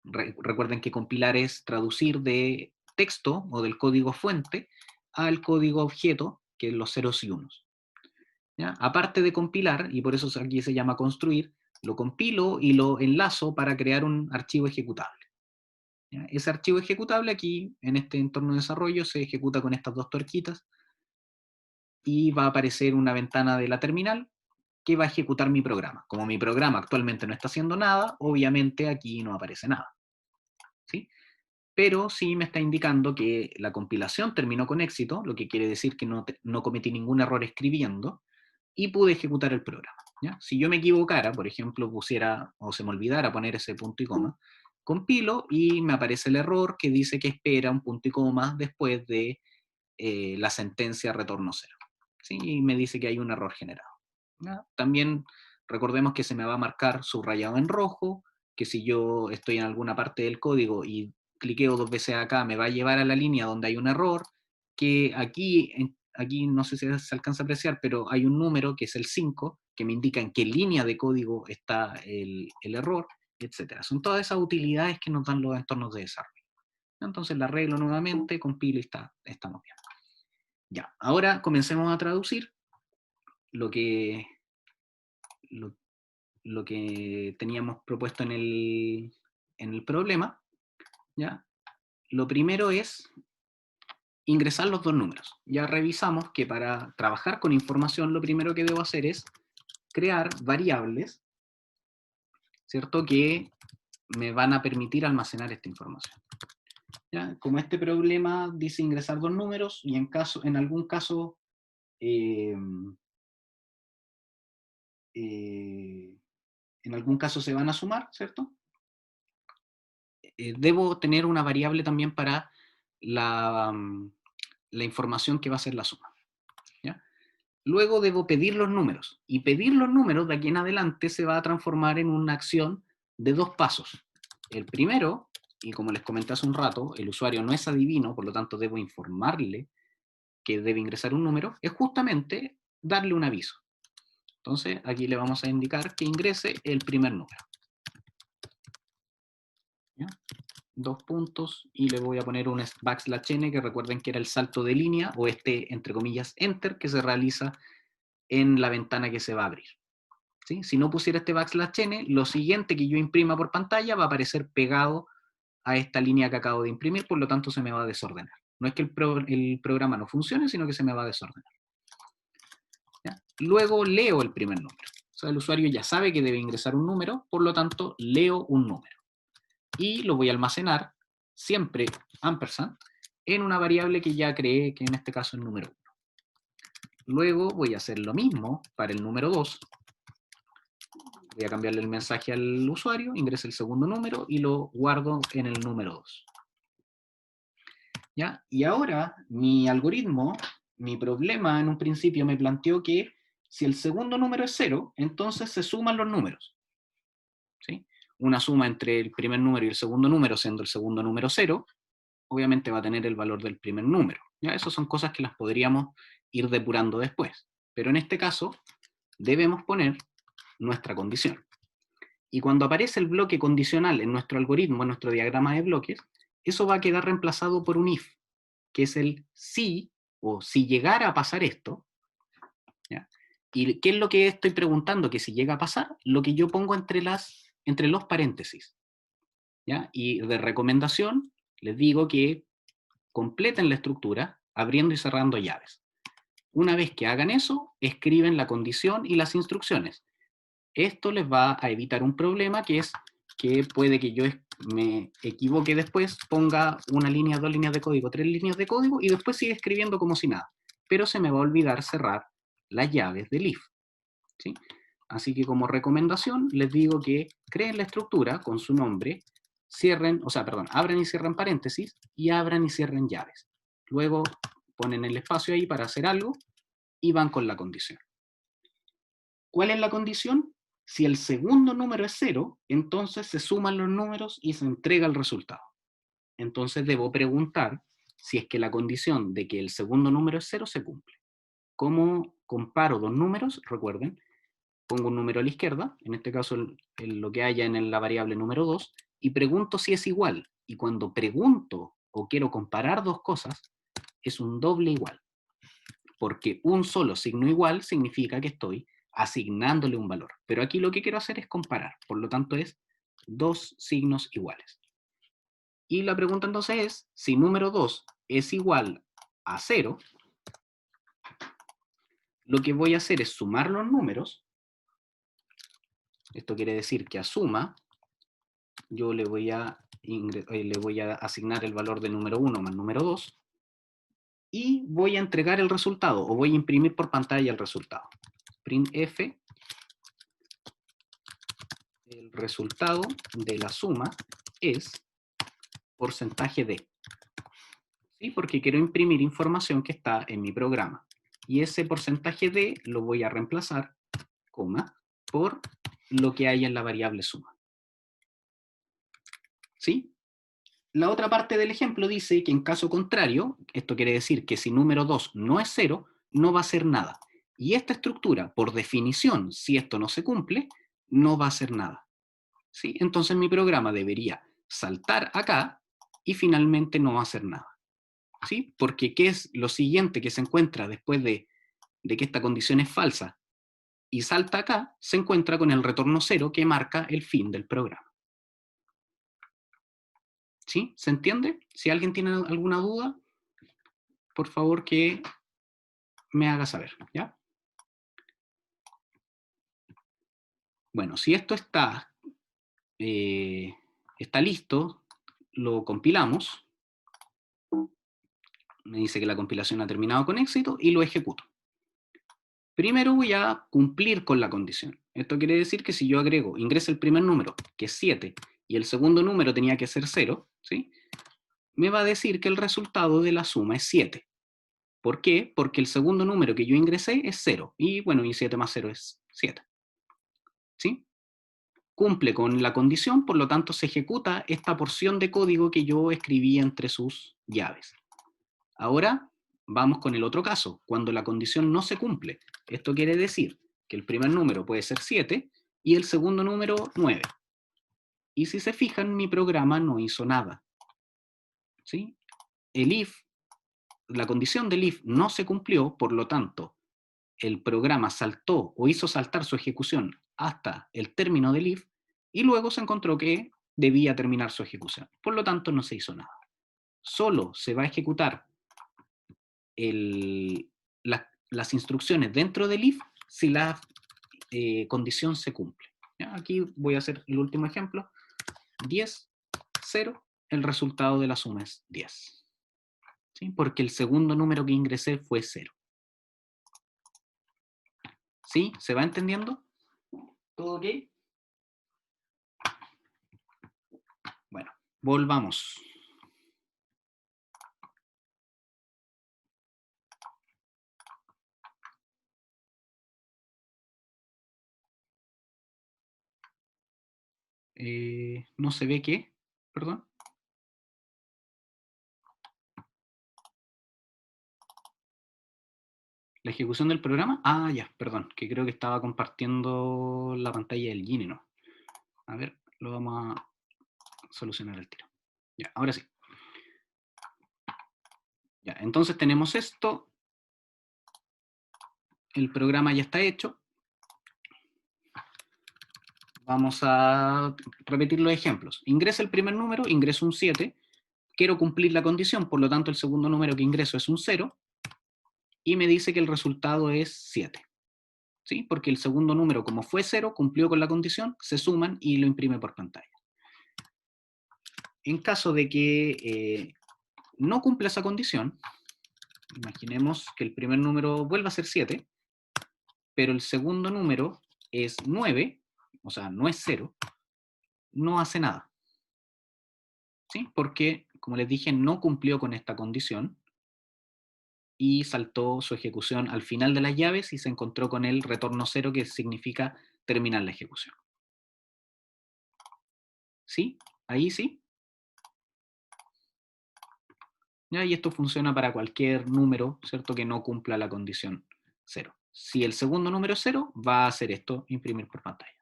Recuerden que compilar es traducir de texto o del código fuente al código objeto, que es los ceros y unos. ¿Ya? Aparte de compilar, y por eso aquí se llama construir, lo compilo y lo enlazo para crear un archivo ejecutable. ¿Ya? Ese archivo ejecutable aquí, en este entorno de desarrollo, se ejecuta con estas dos tuerquitas y va a aparecer una ventana de la terminal que va a ejecutar mi programa. Como mi programa actualmente no está haciendo nada, obviamente aquí no aparece nada. ¿Sí? Pero sí me está indicando que la compilación terminó con éxito, lo que quiere decir que no cometí ningún error escribiendo, y pude ejecutar el programa. ¿Ya? Si yo me equivocara, por ejemplo, pusiera, o se me olvidara poner ese punto y coma, compilo y me aparece el error que dice que espera un punto y coma después de la sentencia retorno cero. ¿Sí? Y me dice que hay un error generado. ¿Ya? También recordemos que se me va a marcar subrayado en rojo, que si yo estoy en alguna parte del código y cliqueo 2 veces acá, me va a llevar a la línea donde hay un error, que aquí no sé si se alcanza a apreciar, pero hay un número que es el 5, que me indica en qué línea de código está el error, etc. Son todas esas utilidades que nos dan los entornos de desarrollo. Entonces la arreglo nuevamente, compilo y estamos bien. Ya, ahora comencemos a traducir lo que, lo que teníamos propuesto en el problema. ¿Ya? Lo primero es ingresar los dos números. Ya revisamos que para trabajar con información lo primero que debo hacer es crear variables, ¿cierto?, que me van a permitir almacenar esta información. ¿Ya? Como este problema dice ingresar dos números y en algún caso se van a sumar, ¿cierto? Debo tener una variable también para la información que va a ser la suma. ¿Ya? Luego debo pedir los números, y pedir los números de aquí en adelante se va a transformar en una acción de dos pasos. El primero, y como les comenté hace un rato, el usuario no es adivino, por lo tanto debo informarle que debe ingresar un número, es justamente darle un aviso. Entonces aquí le vamos a indicar que ingrese el primer número. ¿Ya? 2 puntos, y le voy a poner un \n, que recuerden que era el salto de línea, o entre comillas, enter, que se realiza en la ventana que se va a abrir. ¿Sí? Si no pusiera este \n, lo siguiente que yo imprima por pantalla va a aparecer pegado a esta línea que acabo de imprimir, por lo tanto se me va a desordenar. No es que el programa no funcione, sino que se me va a desordenar. ¿Ya? Luego leo el primer número. O sea, el usuario ya sabe que debe ingresar un número, por lo tanto leo un número. Y lo voy a almacenar siempre ampersand en una variable que ya creé, que en este caso es número 1. Luego voy a hacer lo mismo para el número 2. Voy a cambiarle el mensaje al usuario, ingreso el segundo número y lo guardo en el número 2. ¿Ya? Y ahora mi algoritmo, mi problema en un principio me planteó que si el segundo número es 0, entonces se suman los números. ¿Sí? Una suma entre el primer número y el segundo número, siendo el segundo número 0, obviamente va a tener el valor del primer número. ¿Ya? Esas son cosas que las podríamos ir depurando después. Pero en este caso, debemos poner nuestra condición. Y cuando aparece el bloque condicional en nuestro algoritmo, en nuestro diagrama de bloques, eso va a quedar reemplazado por un if, que es el si, o si llegara a pasar esto. ¿Ya? ¿Y qué es lo que estoy preguntando? Que si llega a pasar, lo que yo pongo entre los paréntesis. ¿Ya? Y de recomendación, les digo que completen la estructura abriendo y cerrando llaves. Una vez que hagan eso, escriben la condición y las instrucciones. Esto les va a evitar un problema, que es que puede que yo me equivoque después, ponga una línea, 2 líneas de código, 3 líneas de código, y después sigue escribiendo como si nada. Pero se me va a olvidar cerrar las llaves del if. ¿Sí? Así que como recomendación, les digo que creen la estructura con su nombre, abran y cierren paréntesis, y abran y cierren llaves. Luego ponen el espacio ahí para hacer algo, y van con la condición. ¿Cuál es la condición? Si el segundo número es 0, entonces se suman los números y se entrega el resultado. Entonces debo preguntar si es que la condición de que el segundo número es 0 se cumple. ¿Cómo comparo dos números? Recuerden, pongo un número a la izquierda, en este caso lo que haya en la variable número 2, y pregunto si es igual. Y cuando pregunto o quiero comparar dos cosas, es un doble igual. Porque un solo signo igual significa que estoy asignándole un valor. Pero aquí lo que quiero hacer es comparar. Por lo tanto es dos signos iguales. Y la pregunta entonces es, si número 2 es igual a 0, lo que voy a hacer es sumar los números. Esto quiere decir que a suma, yo le voy a asignar el valor del número 1 más número 2, y voy a entregar el resultado, o voy a imprimir por pantalla el resultado. Printf el resultado de la suma es porcentaje de. ¿Sí? Porque quiero imprimir información que está en mi programa. Y ese porcentaje de lo voy a reemplazar, coma, por lo que hay en la variable suma. ¿Sí? La otra parte del ejemplo dice que en caso contrario, esto quiere decir que si número 2 no es 0, no va a hacer nada. Y esta estructura, por definición, si esto no se cumple, no va a hacer nada. ¿Sí? Entonces mi programa debería saltar acá y finalmente no va a hacer nada. ¿Sí? Porque ¿qué es lo siguiente que se encuentra después de que esta condición es falsa y salta acá? Se encuentra con el retorno 0 que marca el fin del programa. ¿Sí? ¿Se entiende? Si alguien tiene alguna duda, por favor que me haga saber, ¿ya? Bueno, si esto está listo, lo compilamos. Me dice que la compilación ha terminado con éxito y lo ejecuto. Primero voy a cumplir con la condición. Esto quiere decir que si yo ingreso el primer número, que es 7, y el segundo número tenía que ser 0, ¿sí? Me va a decir que el resultado de la suma es 7. ¿Por qué? Porque el segundo número que yo ingresé es 0. Y bueno, y 7 más 0 es 7. ¿Sí? Cumple con la condición, por lo tanto se ejecuta esta porción de código que yo escribí entre sus llaves. Ahora vamos con el otro caso, cuando la condición no se cumple. Esto quiere decir que el primer número puede ser 7 y el segundo número 9. Y si se fijan, mi programa no hizo nada. ¿Sí? El if, la condición del if no se cumplió, por lo tanto, el programa saltó o hizo saltar su ejecución hasta el término del if y luego se encontró que debía terminar su ejecución. Por lo tanto, no se hizo nada. Solo se va a ejecutar las instrucciones dentro del if si la condición se cumple. ¿Ya? Aquí voy a hacer el último ejemplo. 10, 0, el resultado de la suma es 10. ¿Sí? Porque el segundo número que ingresé fue 0. ¿Sí? ¿Se va entendiendo? ¿Todo ok? Bueno, volvamos. ¿No se ve qué? Perdón. ¿La ejecución del programa? Ah, ya, perdón, que creo que estaba compartiendo la pantalla del Gine, ¿no? A ver, lo vamos a solucionar al tiro. Ya, ahora sí. Ya, entonces tenemos esto. El programa ya está hecho. Vamos a repetir los ejemplos. Ingresa el primer número, ingreso un 7. Quiero cumplir la condición, por lo tanto el segundo número que ingreso es un 0. Y me dice que el resultado es 7. ¿Sí? Porque el segundo número, como fue 0, cumplió con la condición, se suman y lo imprime por pantalla. En caso de que no cumpla esa condición, imaginemos que el primer número vuelva a ser 7, pero el segundo número es 9, o sea, no es 0, no hace nada. ¿Sí? Porque, como les dije, no cumplió con esta condición y saltó su ejecución al final de las llaves y se encontró con el retorno 0, que significa terminar la ejecución. ¿Sí? ¿Ahí sí? ¿Ya? Y esto funciona para cualquier número, ¿cierto?, que no cumpla la condición 0. Si el segundo número es 0, va a hacer esto, imprimir por pantalla.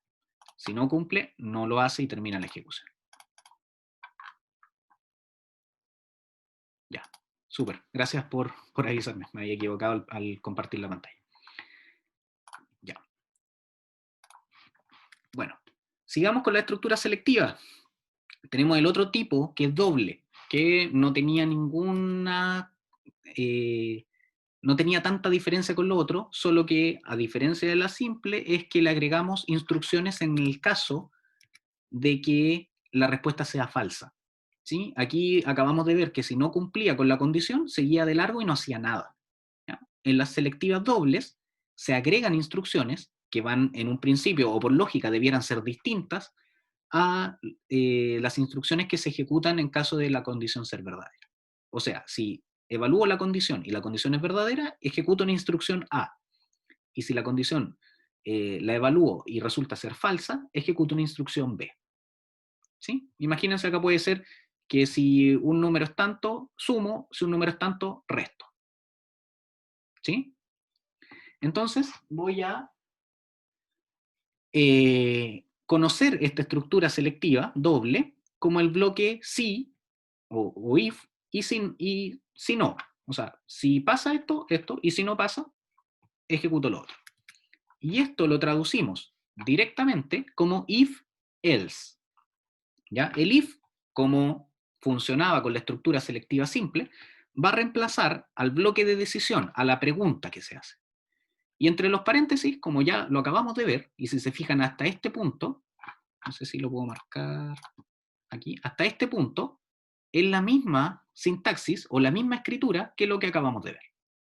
Si no cumple, no lo hace y termina la ejecución. Ya, súper. Gracias por avisarme. Me había equivocado al compartir la pantalla. Ya. Bueno, sigamos con la estructura selectiva. Tenemos el otro tipo, que es doble, que no tenía no tenía tanta diferencia con lo otro, solo que, a diferencia de la simple, es que le agregamos instrucciones en el caso de que la respuesta sea falsa. ¿Sí? Aquí acabamos de ver que si no cumplía con la condición, seguía de largo y no hacía nada. ¿Ya? En las selectivas dobles se agregan instrucciones que van en un principio, o por lógica debieran ser distintas, a las instrucciones que se ejecutan en caso de la condición ser verdadera. O sea, si evalúo la condición y la condición es verdadera, ejecuto una instrucción A. Y si la condición la evalúo y resulta ser falsa, ejecuto una instrucción B. ¿Sí? Imagínense, acá puede ser que si un número es tanto, sumo, si un número es tanto, resto. ¿Sí? Entonces voy a conocer esta estructura selectiva doble como el bloque si o if y si no. O sea, si pasa esto, esto, y si no pasa, ejecuto lo otro. Y esto lo traducimos directamente como if-else. ¿Ya? El if, como funcionaba con la estructura selectiva simple, va a reemplazar al bloque de decisión, a la pregunta que se hace. Y entre los paréntesis, como ya lo acabamos de ver, y si se fijan hasta este punto, no sé si lo puedo marcar aquí, hasta este punto, es la misma sintaxis o la misma escritura que lo que acabamos de ver.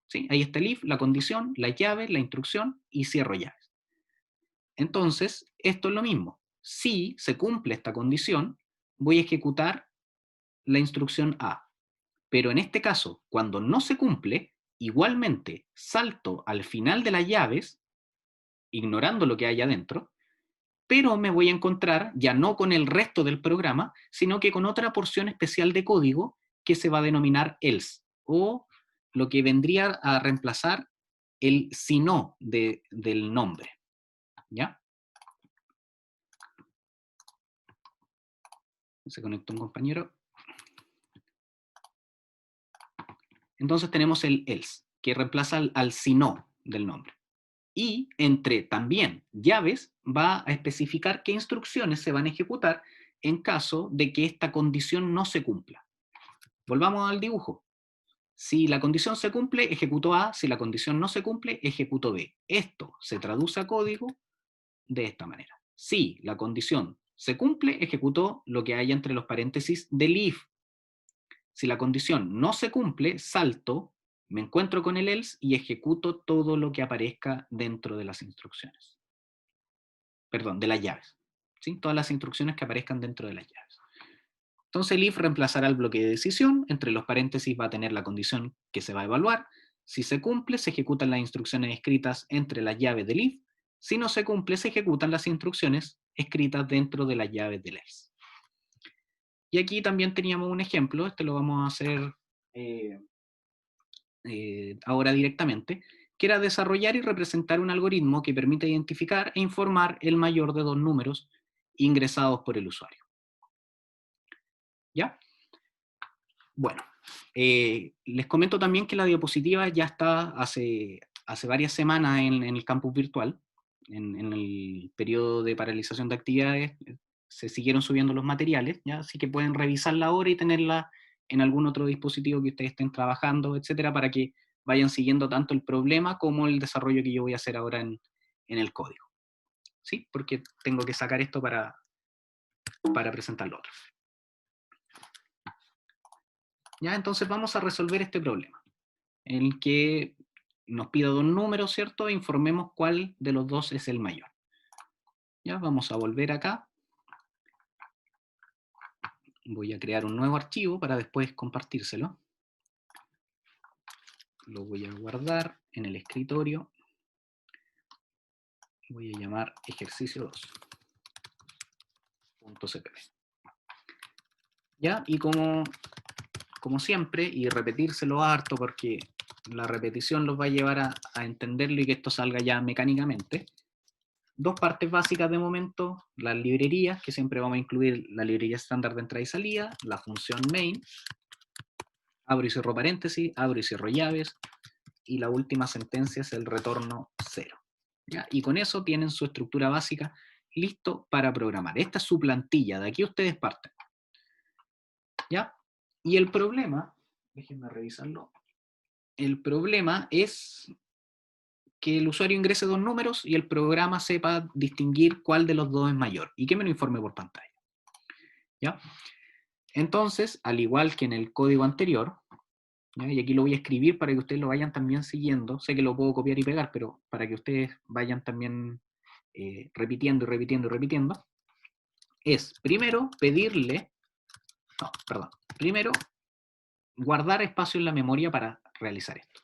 ¿Sí? Ahí está el if, la condición, la llave, la instrucción y cierro llaves. Entonces, esto es lo mismo. Si se cumple esta condición, voy a ejecutar la instrucción A. Pero en este caso, cuando no se cumple, igualmente salto al final de las llaves, ignorando lo que hay adentro, pero me voy a encontrar ya no con el resto del programa, sino que con otra porción especial de código que se va a denominar else, o lo que vendría a reemplazar el si no del nombre. ¿Ya? Se conectó un compañero. Entonces tenemos el else, que reemplaza al si no del nombre. Y entre también llaves va a especificar qué instrucciones se van a ejecutar en caso de que esta condición no se cumpla. Volvamos al dibujo. Si la condición se cumple, ejecuto A. Si la condición no se cumple, ejecuto B. Esto se traduce a código de esta manera. Si la condición se cumple, ejecuto lo que hay entre los paréntesis del if. Si la condición no se cumple, salto, me encuentro con el else y ejecuto todo lo que aparezca dentro de las instrucciones. Perdón, de las llaves. ¿Sí? Todas las instrucciones que aparezcan dentro de las llaves. Entonces el if reemplazará el bloque de decisión, entre los paréntesis va a tener la condición que se va a evaluar. Si se cumple, se ejecutan las instrucciones escritas entre las llaves del if. Si no se cumple, se ejecutan las instrucciones escritas dentro de las llaves del else. Y aquí también teníamos un ejemplo, este lo vamos a hacer ahora directamente, que era desarrollar y representar un algoritmo que permita identificar e informar el mayor de dos números ingresados por el usuario. ¿Ya? Bueno, les comento también que la diapositiva ya está hace varias semanas en el campus virtual, en el periodo de paralización de actividades, se siguieron subiendo los materiales, ¿ya? Así que pueden revisarla ahora y tenerla en algún otro dispositivo que ustedes estén trabajando, etcétera, para que vayan siguiendo tanto el problema como el desarrollo que yo voy a hacer ahora en el código. ¿Sí? Porque tengo que sacar esto para presentar lo otro. ¿Ya? Entonces vamos a resolver este problema, en el que nos pida dos números, ¿cierto? E informemos cuál de los dos es el mayor. ¿Ya? Vamos a volver acá. Voy a crear un nuevo archivo para después compartírselo. Lo voy a guardar en el escritorio. Voy a llamar ejercicio 2.cpp. ¿Ya? Y como siempre, y repetírselo harto porque la repetición los va a llevar a entenderlo y que esto salga ya mecánicamente. Dos partes básicas de momento, las librerías, que siempre vamos a incluir la librería estándar de entrada y salida, la función main, abro y cierro paréntesis, abro y cierro llaves, y la última sentencia es el retorno 0. ¿Ya? Y con eso tienen su estructura básica listo para programar. Esta es su plantilla, de aquí ustedes parten. ¿Ya? Y el problema, déjenme revisarlo, el problema es que el usuario ingrese dos números y el programa sepa distinguir cuál de los dos es mayor y que me lo informe por pantalla. ¿Ya? Entonces, al igual que en el código anterior, ¿Ya? Y aquí lo voy a escribir para que ustedes lo vayan también siguiendo. Sé que lo puedo copiar y pegar, pero para que ustedes vayan también repitiendo y repitiendo y repitiendo. Es primero pedirle, no, perdón, primero guardar espacio en la memoria para realizar esto.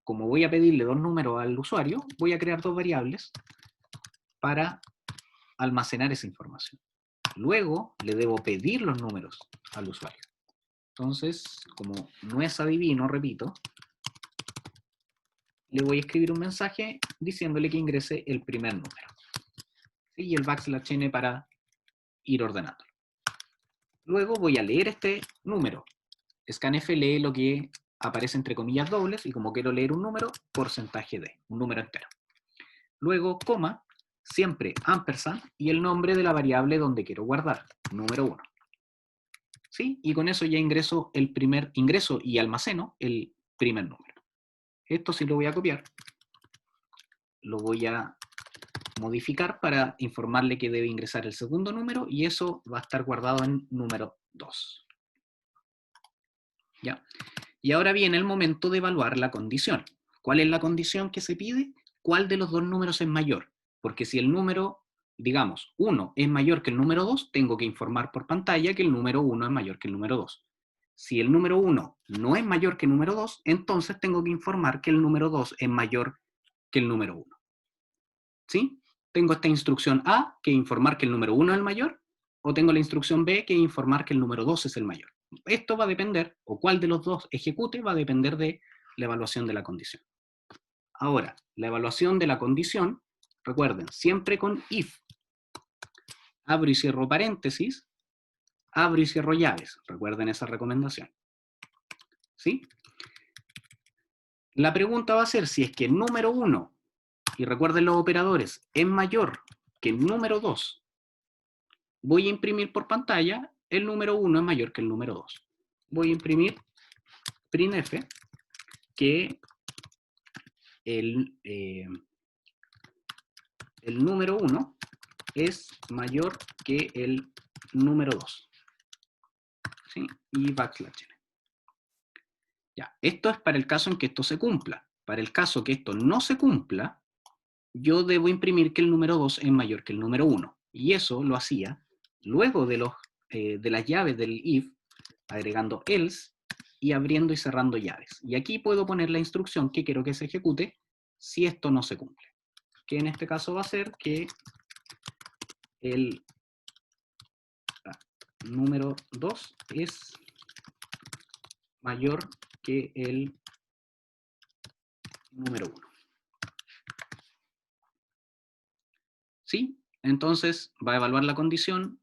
Como voy a pedirle 2 números al usuario, voy a crear 2 variables para almacenar esa información. Luego le debo pedir los números al usuario. Entonces, como no es adivino, repito, le voy a escribir un mensaje diciéndole que ingrese el primer número. ¿Sí? Y el \n para ir ordenándolo. Luego voy a leer este número. Scanf lee lo que aparece entre comillas dobles, y como quiero leer un número, porcentaje de, un número entero. Luego, coma, siempre ampersand y el nombre de la variable donde quiero guardar, número 1. ¿Sí? Y con eso ya ingreso y almaceno el primer número. Esto sí lo voy a copiar. Lo voy a modificar para informarle que debe ingresar el segundo número, y eso va a estar guardado en número 2. ¿Ya? Y ahora viene el momento de evaluar la condición. ¿Cuál es la condición que se pide? ¿Cuál de los dos números es mayor? Porque si el número, digamos, 1 es mayor que el número 2, tengo que informar por pantalla que el número 1 es mayor que el número 2. Si el número 1 no es mayor que el número 2, entonces tengo que informar que el número 2 es mayor que el número 1. ¿Sí? Tengo esta instrucción A, que es informar que el número 1 es el mayor, o tengo la instrucción B, que es informar que el número 2 es el mayor. Esto va a depender, o cuál de los dos ejecute, va a depender de la evaluación de la condición. Ahora, la evaluación de la condición, recuerden, siempre con if. Abro y cierro paréntesis, abro y cierro llaves. Recuerden esa recomendación. ¿Sí? La pregunta va a ser si es que el número 1, y recuerden los operadores, es mayor que el número 2. Voy a imprimir por pantalla el número 1 es mayor que el número 2. Voy a imprimir printf que el número 1 es mayor que el número 2. ¿Sí? Y \n. Ya, esto es para el caso en que esto se cumpla. Para el caso que esto no se cumpla, yo debo imprimir que el número 2 es mayor que el número 1. Y eso lo hacía luego de las llaves del if, agregando else y abriendo y cerrando llaves. Y aquí puedo poner la instrucción que quiero que se ejecute si esto no se cumple. Que en este caso va a ser que el número 2 es mayor que el número 1. ¿Sí? Entonces va a evaluar la condición.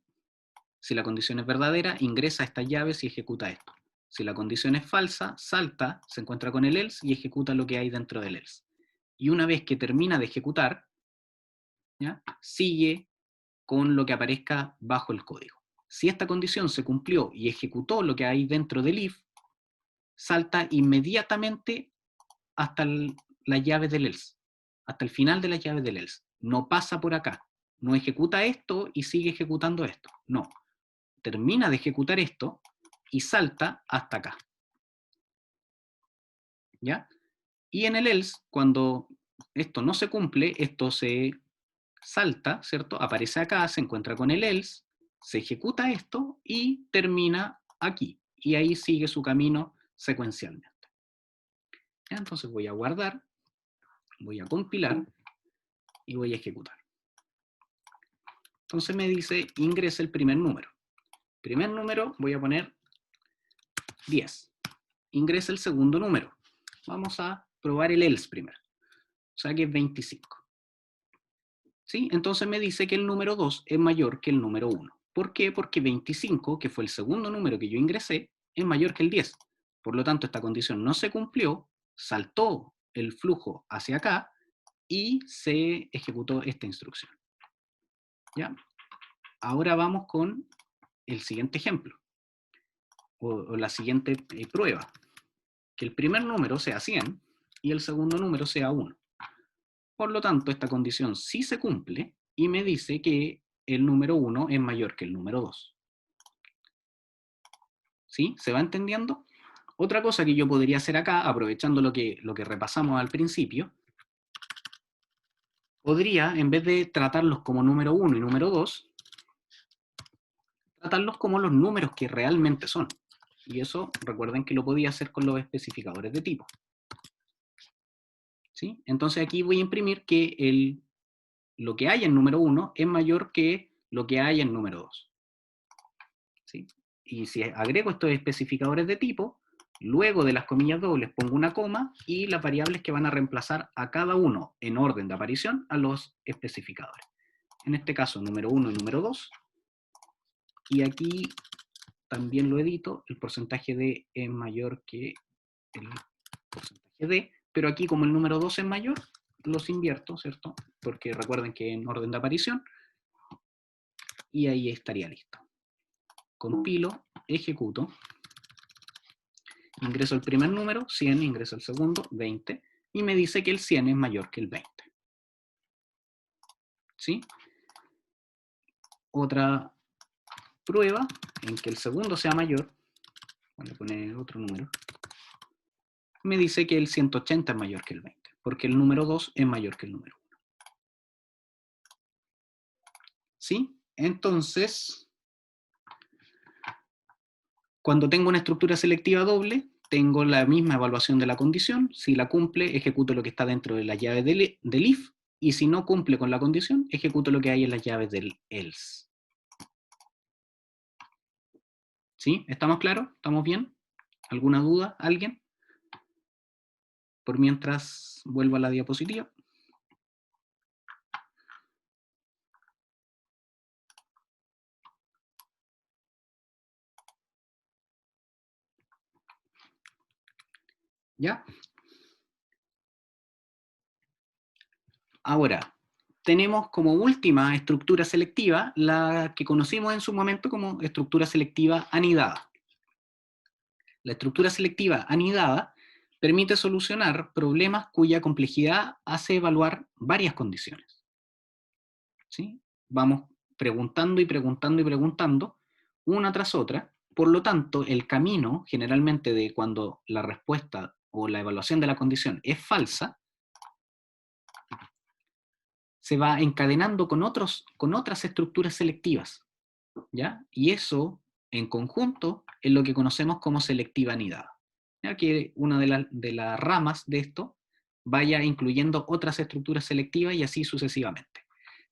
Si la condición es verdadera, ingresa estas llaves y ejecuta esto. Si la condición es falsa, salta, se encuentra con el else y ejecuta lo que hay dentro del else. Y una vez que termina de ejecutar, ¿ya? Sigue con lo que aparezca bajo el código. Si esta condición se cumplió y ejecutó lo que hay dentro del if, salta inmediatamente hasta la llave del else, hasta el final de la llave del else. No pasa por acá, no ejecuta esto y sigue ejecutando esto. No, termina de ejecutar esto y salta hasta acá. ¿Ya? Y en el else, cuando esto no se cumple, esto se salta, ¿cierto? Aparece acá, se encuentra con el else, se ejecuta esto y termina aquí. Y ahí sigue su camino secuencialmente. ¿Ya? Entonces voy a guardar, voy a compilar y voy a ejecutar. Entonces me dice, ingresa el primer número. Primer número voy a poner 10. Ingresa el segundo número. Vamos a probar el else primero. O sea que es 25. ¿Sí? Entonces me dice que el número 2 es mayor que el número 1. ¿Por qué? Porque 25, que fue el segundo número que yo ingresé, es mayor que el 10. Por lo tanto, esta condición no se cumplió, saltó el flujo hacia acá y se ejecutó esta instrucción. ¿Ya? Ahora vamos con el siguiente ejemplo, o la siguiente prueba. Que el primer número sea 100 y el segundo número sea 1. Por lo tanto, esta condición sí se cumple y me dice que el número 1 es mayor que el número 2. ¿Sí? ¿Se va entendiendo? Otra cosa que yo podría hacer acá, aprovechando lo que repasamos al principio, podría, en vez de tratarlos como número 1 y número 2, tratarlos como los números que realmente son. Y eso, recuerden que lo podía hacer con los especificadores de tipo. ¿Sí? Entonces aquí voy a imprimir que lo que hay en número 1 es mayor que lo que hay en número 2. ¿Sí? Y si agrego estos especificadores de tipo, luego de las comillas dobles pongo una coma y las variables que van a reemplazar a cada uno en orden de aparición a los especificadores. En este caso, número 1 y número 2. Y aquí también lo edito, el porcentaje de es mayor que el porcentaje de, pero aquí como el número 2 es mayor, los invierto, ¿cierto? Porque recuerden que en orden de aparición, y ahí estaría listo. Compilo, ejecuto, ingreso el primer número, 100, ingreso el segundo, 20, y me dice que el 100 es mayor que el 20. ¿Sí? Otra prueba en que el segundo sea mayor, voy a poner otro número, me dice que el 180 es mayor que el 20, porque el número 2 es mayor que el número 1. ¿Sí? Entonces, cuando tengo una estructura selectiva doble, tengo la misma evaluación de la condición. Si la cumple, ejecuto lo que está dentro de la llave del if, y si no cumple con la condición, ejecuto lo que hay en las llaves del else. ¿Sí? ¿Estamos claros? ¿Estamos bien? ¿Alguna duda? ¿Alguien? Por mientras vuelvo a la diapositiva. ¿Ya? Ahora, tenemos como última estructura selectiva la que conocimos en su momento como estructura selectiva anidada. La estructura selectiva anidada permite solucionar problemas cuya complejidad hace evaluar varias condiciones. ¿Sí? Vamos preguntando y preguntando y preguntando, una tras otra. Por lo tanto, el camino, generalmente, de cuando la respuesta o la evaluación de la condición es falsa, se va encadenando con otras estructuras selectivas, ¿ya? Y eso, en conjunto, es lo que conocemos como selectiva anidada. ¿Ya? Que una de las ramas de esto vaya incluyendo otras estructuras selectivas y así sucesivamente.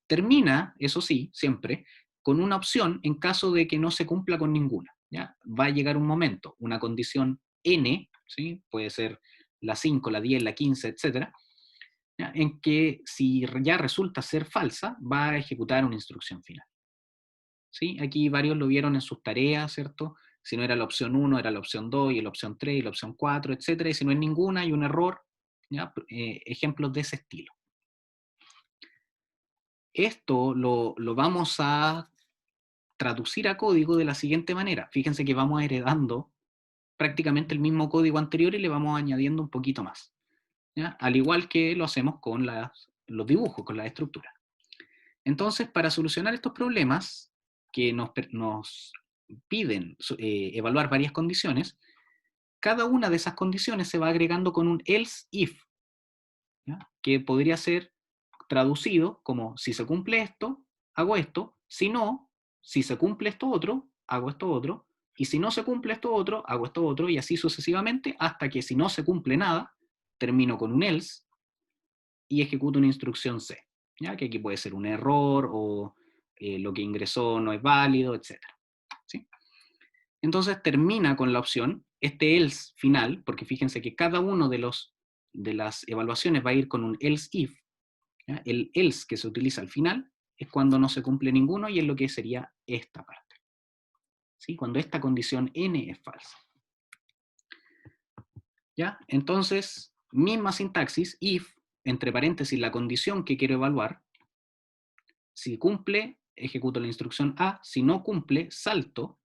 Termina, eso sí, siempre, con una opción en caso de que no se cumpla con ninguna. ¿Ya? Va a llegar un momento, una condición n, ¿sí? Puede ser la 5, la 10, la 15, etc., ¿ya? En que si ya resulta ser falsa, va a ejecutar una instrucción final. ¿Sí? Aquí varios lo vieron en sus tareas, ¿cierto? Si no era la opción 1, era la opción 2, y la opción 3, y la opción 4, etc. Y si no es ninguna, hay un error. ¿Ya? Ejemplos de ese estilo. Esto lo vamos a traducir a código de la siguiente manera. Fíjense que vamos heredando prácticamente el mismo código anterior y le vamos añadiendo un poquito más. ¿Ya? Al igual que lo hacemos con los dibujos, con las estructuras. Entonces, para solucionar estos problemas que nos piden evaluar varias condiciones, cada una de esas condiciones se va agregando con un else if, ¿ya? Que podría ser traducido como si se cumple esto, hago esto, si no, si se cumple esto otro, hago esto otro, y si no se cumple esto otro, hago esto otro, y así sucesivamente, hasta que si no se cumple nada, termino con un else y ejecuto una instrucción C, ¿ya? Que aquí puede ser un error o lo que ingresó no es válido, etc. ¿Sí? Entonces termina con la opción, este else final, porque fíjense que cada uno de las evaluaciones va a ir con un else if, ¿ya? El else que se utiliza al final es cuando no se cumple ninguno y es lo que sería esta parte. ¿Sí? Cuando esta condición n es falsa. ¿Ya? Entonces, misma sintaxis, if, entre paréntesis, la condición que quiero evaluar. Si cumple, ejecuto la instrucción A. Si no cumple, salto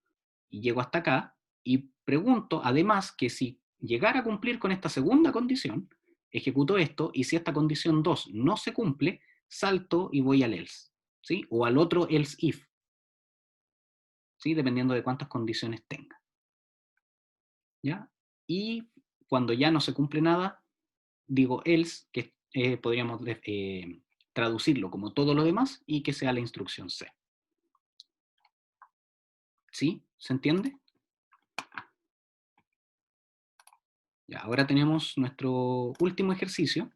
y llego hasta acá y pregunto, además, que si llegara a cumplir con esta segunda condición, ejecuto esto, y si esta condición 2 no se cumple, salto y voy al else, ¿sí? O al otro else if, ¿sí? Dependiendo de cuántas condiciones tenga. ¿Ya? y cuando ya no se cumple nada, digo else, que podríamos traducirlo como todo lo demás y que sea la instrucción C. ¿Sí? ¿Se entiende? Ya, ahora tenemos nuestro último ejercicio.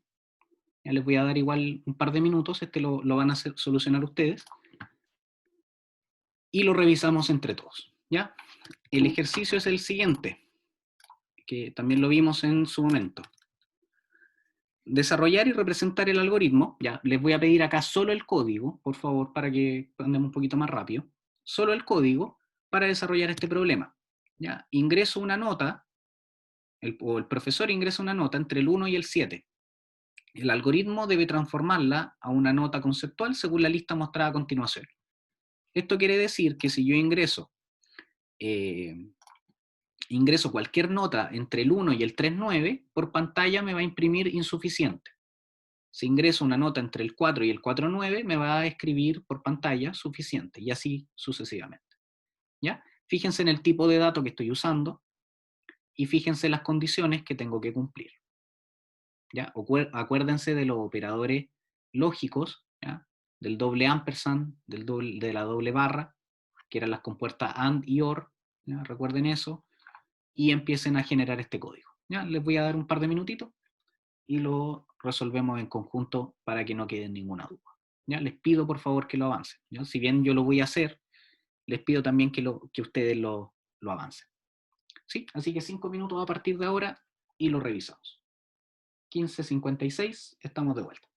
Ya les voy a dar igual un par de minutos, lo van a solucionar ustedes. Y lo revisamos entre todos. ¿Ya? El ejercicio es el siguiente, que también lo vimos en su momento. Desarrollar y representar el algoritmo. Ya, les voy a pedir acá solo el código, por favor, para que andemos un poquito más rápido. Solo el código para desarrollar este problema. ¿Ya? Ingreso una nota, o el profesor ingresa una nota entre el 1 y el 7. El algoritmo debe transformarla a una nota conceptual según la lista mostrada a continuación. Esto quiere decir que si yo ingreso cualquier nota entre el 1 y el 3,9, por pantalla me va a imprimir insuficiente. Si ingreso una nota entre el 4 y el 4,9, me va a escribir por pantalla suficiente, y así sucesivamente. ¿Ya? Fíjense en el tipo de dato que estoy usando, y fíjense las condiciones que tengo que cumplir. ¿Ya? Acuérdense de los operadores lógicos, ¿ya? Del doble ampersand, de la doble barra, que eran las compuertas AND y OR, ¿ya? Recuerden eso, y empiecen a generar este código. ¿Ya? Les voy a dar un par de minutitos y lo resolvemos en conjunto para que no quede ninguna duda. ¿Ya? Les pido por favor que lo avancen. ¿Ya? Si bien yo lo voy a hacer, les pido también que ustedes lo avancen. ¿Sí? Así que 5 minutos a partir de ahora y lo revisamos. 15:56, estamos de vuelta.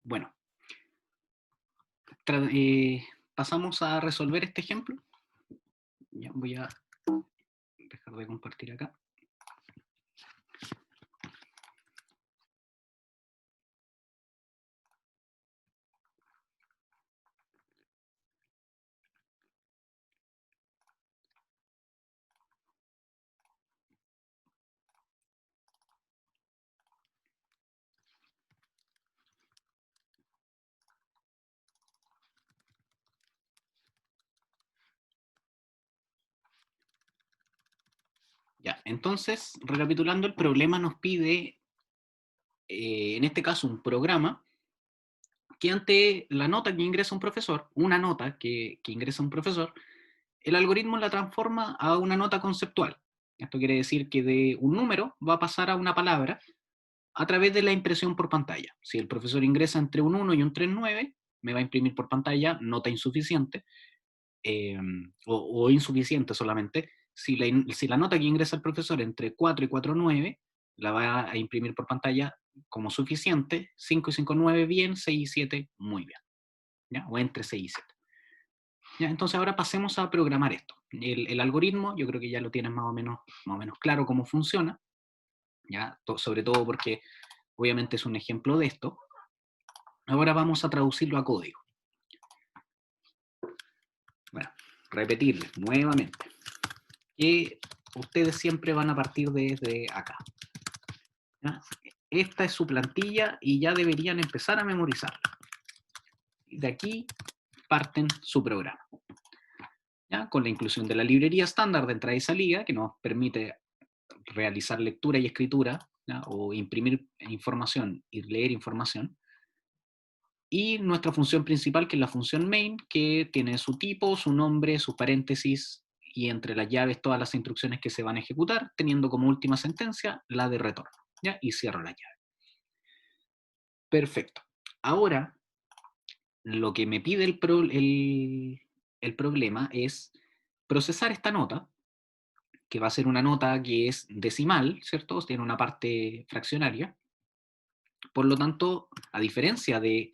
Bueno, pasamos a resolver este ejemplo. Ya voy a dejar de compartir acá. Ya, entonces, recapitulando, el problema nos pide, en este caso, un programa que ante la nota que ingresa un profesor, una nota que ingresa un profesor, el algoritmo la transforma a una nota conceptual. Esto quiere decir que de un número va a pasar a una palabra a través de la impresión por pantalla. Si el profesor ingresa entre un 1 y un 3,9, me va a imprimir por pantalla nota insuficiente, o insuficiente solamente. Si la nota que ingresa el profesor entre 4 y 4,9, la va a imprimir por pantalla como suficiente, 5 y 5,9 bien, 6 y 7 muy bien, ¿ya? O entre 6 y 7. ¿Ya? Entonces ahora pasemos a programar esto. El algoritmo, yo creo que ya lo tienes más o menos claro cómo funciona, ¿ya? Sobre todo porque obviamente es un ejemplo de esto. Ahora vamos a traducirlo a código. Bueno, repetirles nuevamente que ustedes siempre van a partir desde acá, ¿ya? Esta es su plantilla y ya deberían empezar a memorizarla. De aquí parten su programa, ¿ya? Con la inclusión de la librería estándar de entrada y salida, que nos permite realizar lectura y escritura, ¿ya? O imprimir información y leer información. Y nuestra función principal, que es la función main, que tiene su tipo, su nombre, sus paréntesis, y entre las llaves todas las instrucciones que se van a ejecutar, teniendo como última sentencia la de retorno, ¿ya? Y cierro la llave. Perfecto. Ahora, lo que me pide el problema es procesar esta nota, que va a ser una nota que es decimal, ¿cierto? Tiene una parte fraccionaria. Por lo tanto, a diferencia de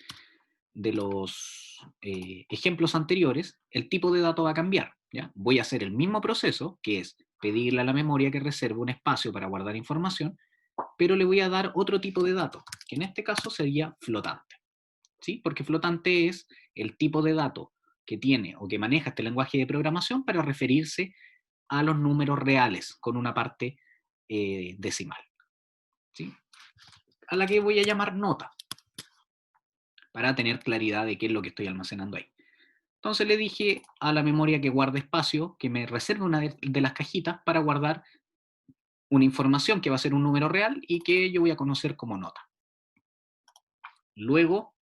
los ejemplos anteriores, el tipo de dato va a cambiar, ¿ya? Voy a hacer el mismo proceso, que es pedirle a la memoria que reserve un espacio para guardar información, pero le voy a dar otro tipo de dato, que en este caso sería flotante, ¿sí? Porque flotante es el tipo de dato que tiene o que maneja este lenguaje de programación para referirse a los números reales con una parte decimal, ¿sí? A la que voy a llamar nota, para tener claridad de qué es lo que estoy almacenando ahí. Entonces le dije a la memoria que guarde espacio, que me reserve una de las cajitas para guardar una información que va a ser un número real y que yo voy a conocer como nota. Luego,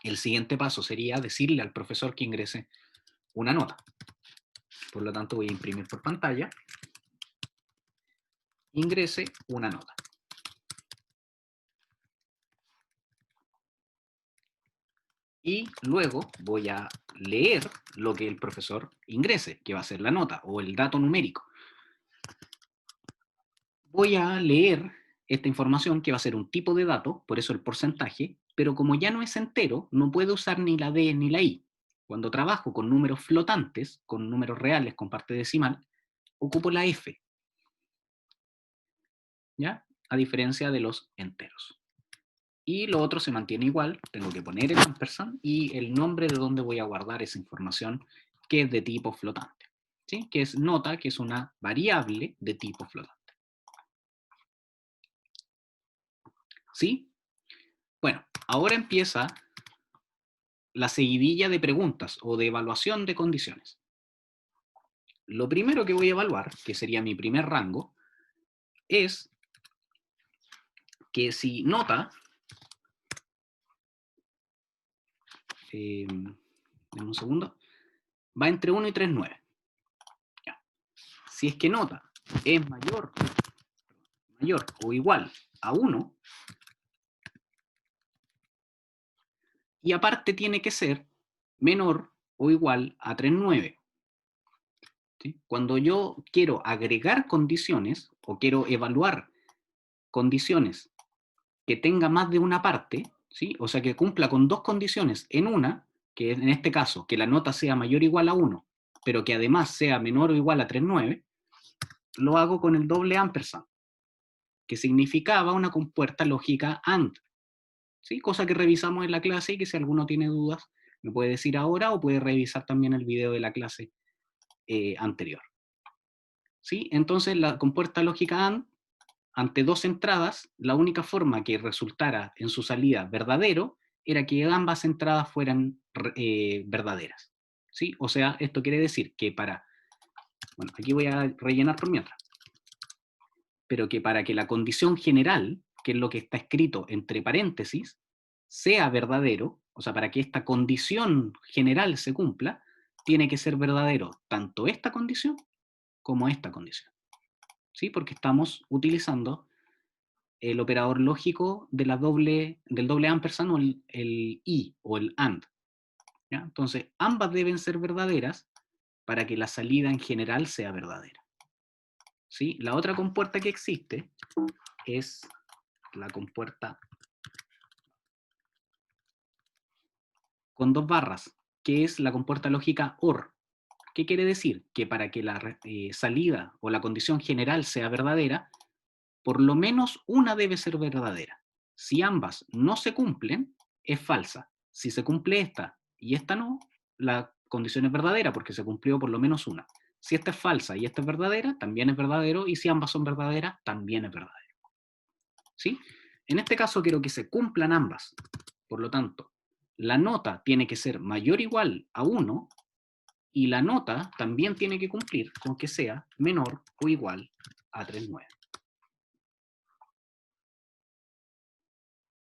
el siguiente paso sería decirle al profesor que ingrese una nota. Por lo tanto, voy a imprimir por pantalla, ingrese una nota. Y luego voy a leer lo que el profesor ingrese, que va a ser la nota o el dato numérico. Voy a leer esta información que va a ser un tipo de dato, por eso el porcentaje, pero como ya no es entero, no puedo usar ni la D ni la I. Cuando trabajo con números flotantes, con números reales, con parte decimal, ocupo la F, ¿ya? A diferencia de los enteros. Y lo otro se mantiene igual, tengo que poner el ampersand y el nombre de donde voy a guardar esa información que es de tipo flotante, ¿sí? Que es nota, que es una variable de tipo flotante. ¿Sí? Bueno, ahora empieza la seguidilla de preguntas o de evaluación de condiciones. Lo primero que voy a evaluar, que sería mi primer rango, es que si nota, dame un segundo, va entre 1 y 3,9. Ya. Si es que nota es mayor o igual a 1, y aparte tiene que ser menor o igual a 3,9. ¿Sí? Cuando yo quiero agregar condiciones o quiero evaluar condiciones que tenga más de una parte, ¿Sí? O sea, que cumpla con dos condiciones. En una, que en este caso, que la nota sea mayor o igual a 1, pero que además sea menor o igual a 3,9, lo hago con el doble ampersand, que significaba una compuerta lógica AND. ¿Sí? Cosa que revisamos en la clase y que si alguno tiene dudas me puede decir ahora o puede revisar también el video de la clase anterior. ¿Sí? Entonces la compuerta lógica AND, ante dos entradas, la única forma que resultara en su salida verdadero era que ambas entradas fueran verdaderas. ¿Sí? O sea, esto quiere decir que bueno, aquí voy a rellenar por mientras, pero que para que la condición general, que es lo que está escrito entre paréntesis, sea verdadero, o sea, para que esta condición general se cumpla, tiene que ser verdadero tanto esta condición como esta condición. ¿Sí? Porque estamos utilizando el operador lógico de del doble ampersand o el y o el and. ¿Ya? Entonces, ambas deben ser verdaderas para que la salida en general sea verdadera. ¿Sí? La otra compuerta que existe es la compuerta con dos barras, que es la compuerta lógica OR. ¿Qué quiere decir? Que para que la salida o la condición general sea verdadera, por lo menos una debe ser verdadera. Si ambas no se cumplen, es falsa. Si se cumple esta y esta no, la condición es verdadera porque se cumplió por lo menos una. Si esta es falsa y esta es verdadera, también es verdadero, y si ambas son verdaderas, también es verdadero. ¿Sí? En este caso quiero que se cumplan ambas. Por lo tanto, la nota tiene que ser mayor o igual a 1 y la nota también tiene que cumplir con que sea menor o igual a 3,9.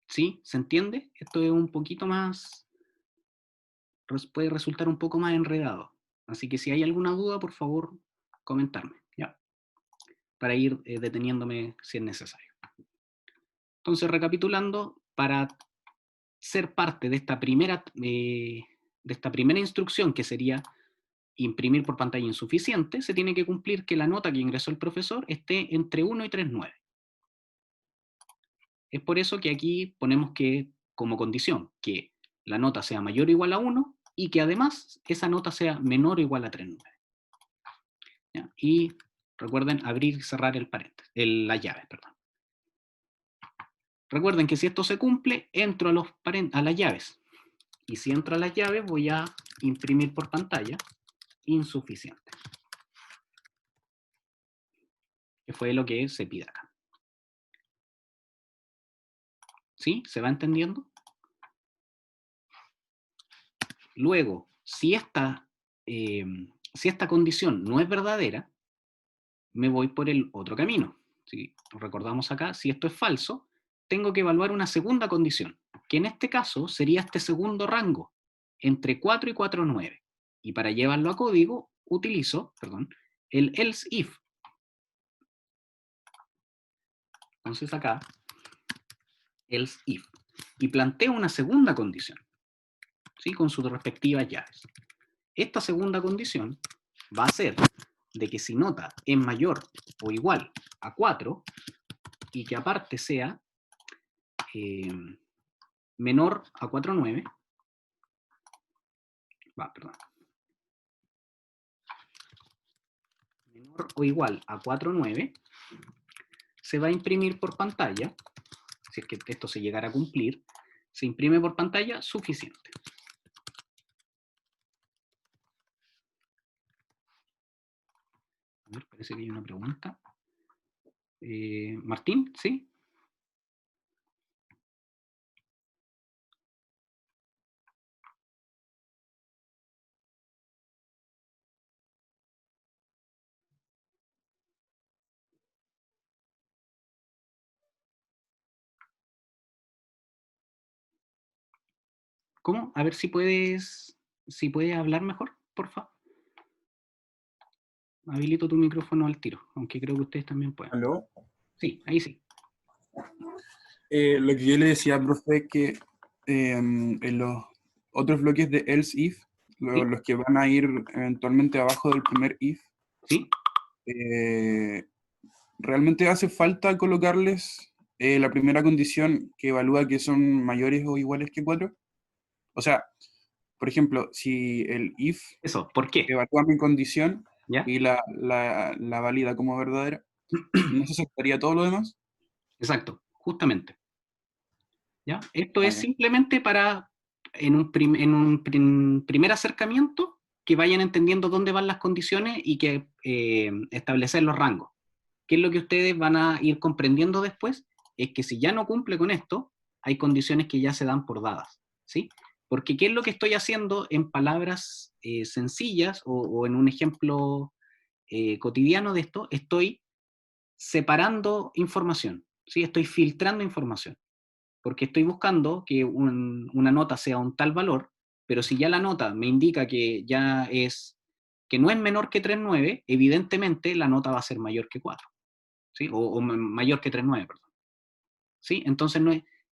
¿Sí? ¿Se entiende? Esto es un poquito más, puede resultar un poco más enredado. Así que si hay alguna duda, por favor, comentarme, ¿ya? Para ir deteniéndome si es necesario. Entonces, recapitulando, para ser parte de esta primera instrucción, que sería imprimir por pantalla insuficiente, se tiene que cumplir que la nota que ingresó el profesor esté entre 1 y 3,9. Es por eso que aquí ponemos que, como condición, que la nota sea mayor o igual a 1 y que además esa nota sea menor o igual a 3,9. ¿Ya? Y recuerden abrir y cerrar la llave. Perdón. Recuerden que si esto se cumple, entro a las llaves. Y si entro a las llaves, voy a imprimir por pantalla insuficiente. Que fue lo que se pide acá. ¿Sí? ¿Se va entendiendo? Luego, si esta condición no es verdadera, me voy por el otro camino. Si recordamos acá, si esto es falso, tengo que evaluar una segunda condición, que en este caso sería este segundo rango, entre 4 y 4,9. Y para llevarlo a código, utilizo, el else if. Entonces acá, else if. Y planteo una segunda condición, ¿sí? Con sus respectivas llaves. Esta segunda condición va a ser de que si nota es mayor o igual a 4 y que aparte sea menor a 4,9, menor o igual a 4,9, se va a imprimir por pantalla, si es que esto se llegara a cumplir, se imprime por pantalla suficiente. A ver, parece que hay una pregunta. Martín, ¿sí? ¿Cómo? A ver si puedes hablar mejor, por favor. Habilito tu micrófono al tiro, aunque creo que ustedes también pueden. ¿Aló? Sí, ahí sí. Lo que yo le decía, profe, es que en los otros bloques de else if, ¿Sí? los que van a ir eventualmente abajo del primer if, ¿Sí? realmente hace falta colocarles la primera condición que evalúa que son mayores o iguales que 4. O sea, por ejemplo, si el if Eso, ¿por qué? evalúa mi condición ¿Ya? y la valida como verdadera, ¿no se aceptaría todo lo demás? Exacto, justamente. ¿Ya? Esto Ah, es ya. simplemente para, primer acercamiento, que vayan entendiendo dónde van las condiciones y que establecer los rangos. ¿Qué es lo que ustedes van a ir comprendiendo después? Es que si ya no cumple con esto, hay condiciones que ya se dan por dadas, ¿sí? Porque ¿qué es lo que estoy haciendo en palabras sencillas o en un ejemplo cotidiano de esto? Estoy separando información, ¿sí? Estoy filtrando información, porque estoy buscando que una nota sea un tal valor, pero si ya la nota me indica que ya es, que no es menor que 3,9, evidentemente la nota va a ser mayor que 4, ¿sí? O mayor que 3,9, perdón. ¿Sí? Entonces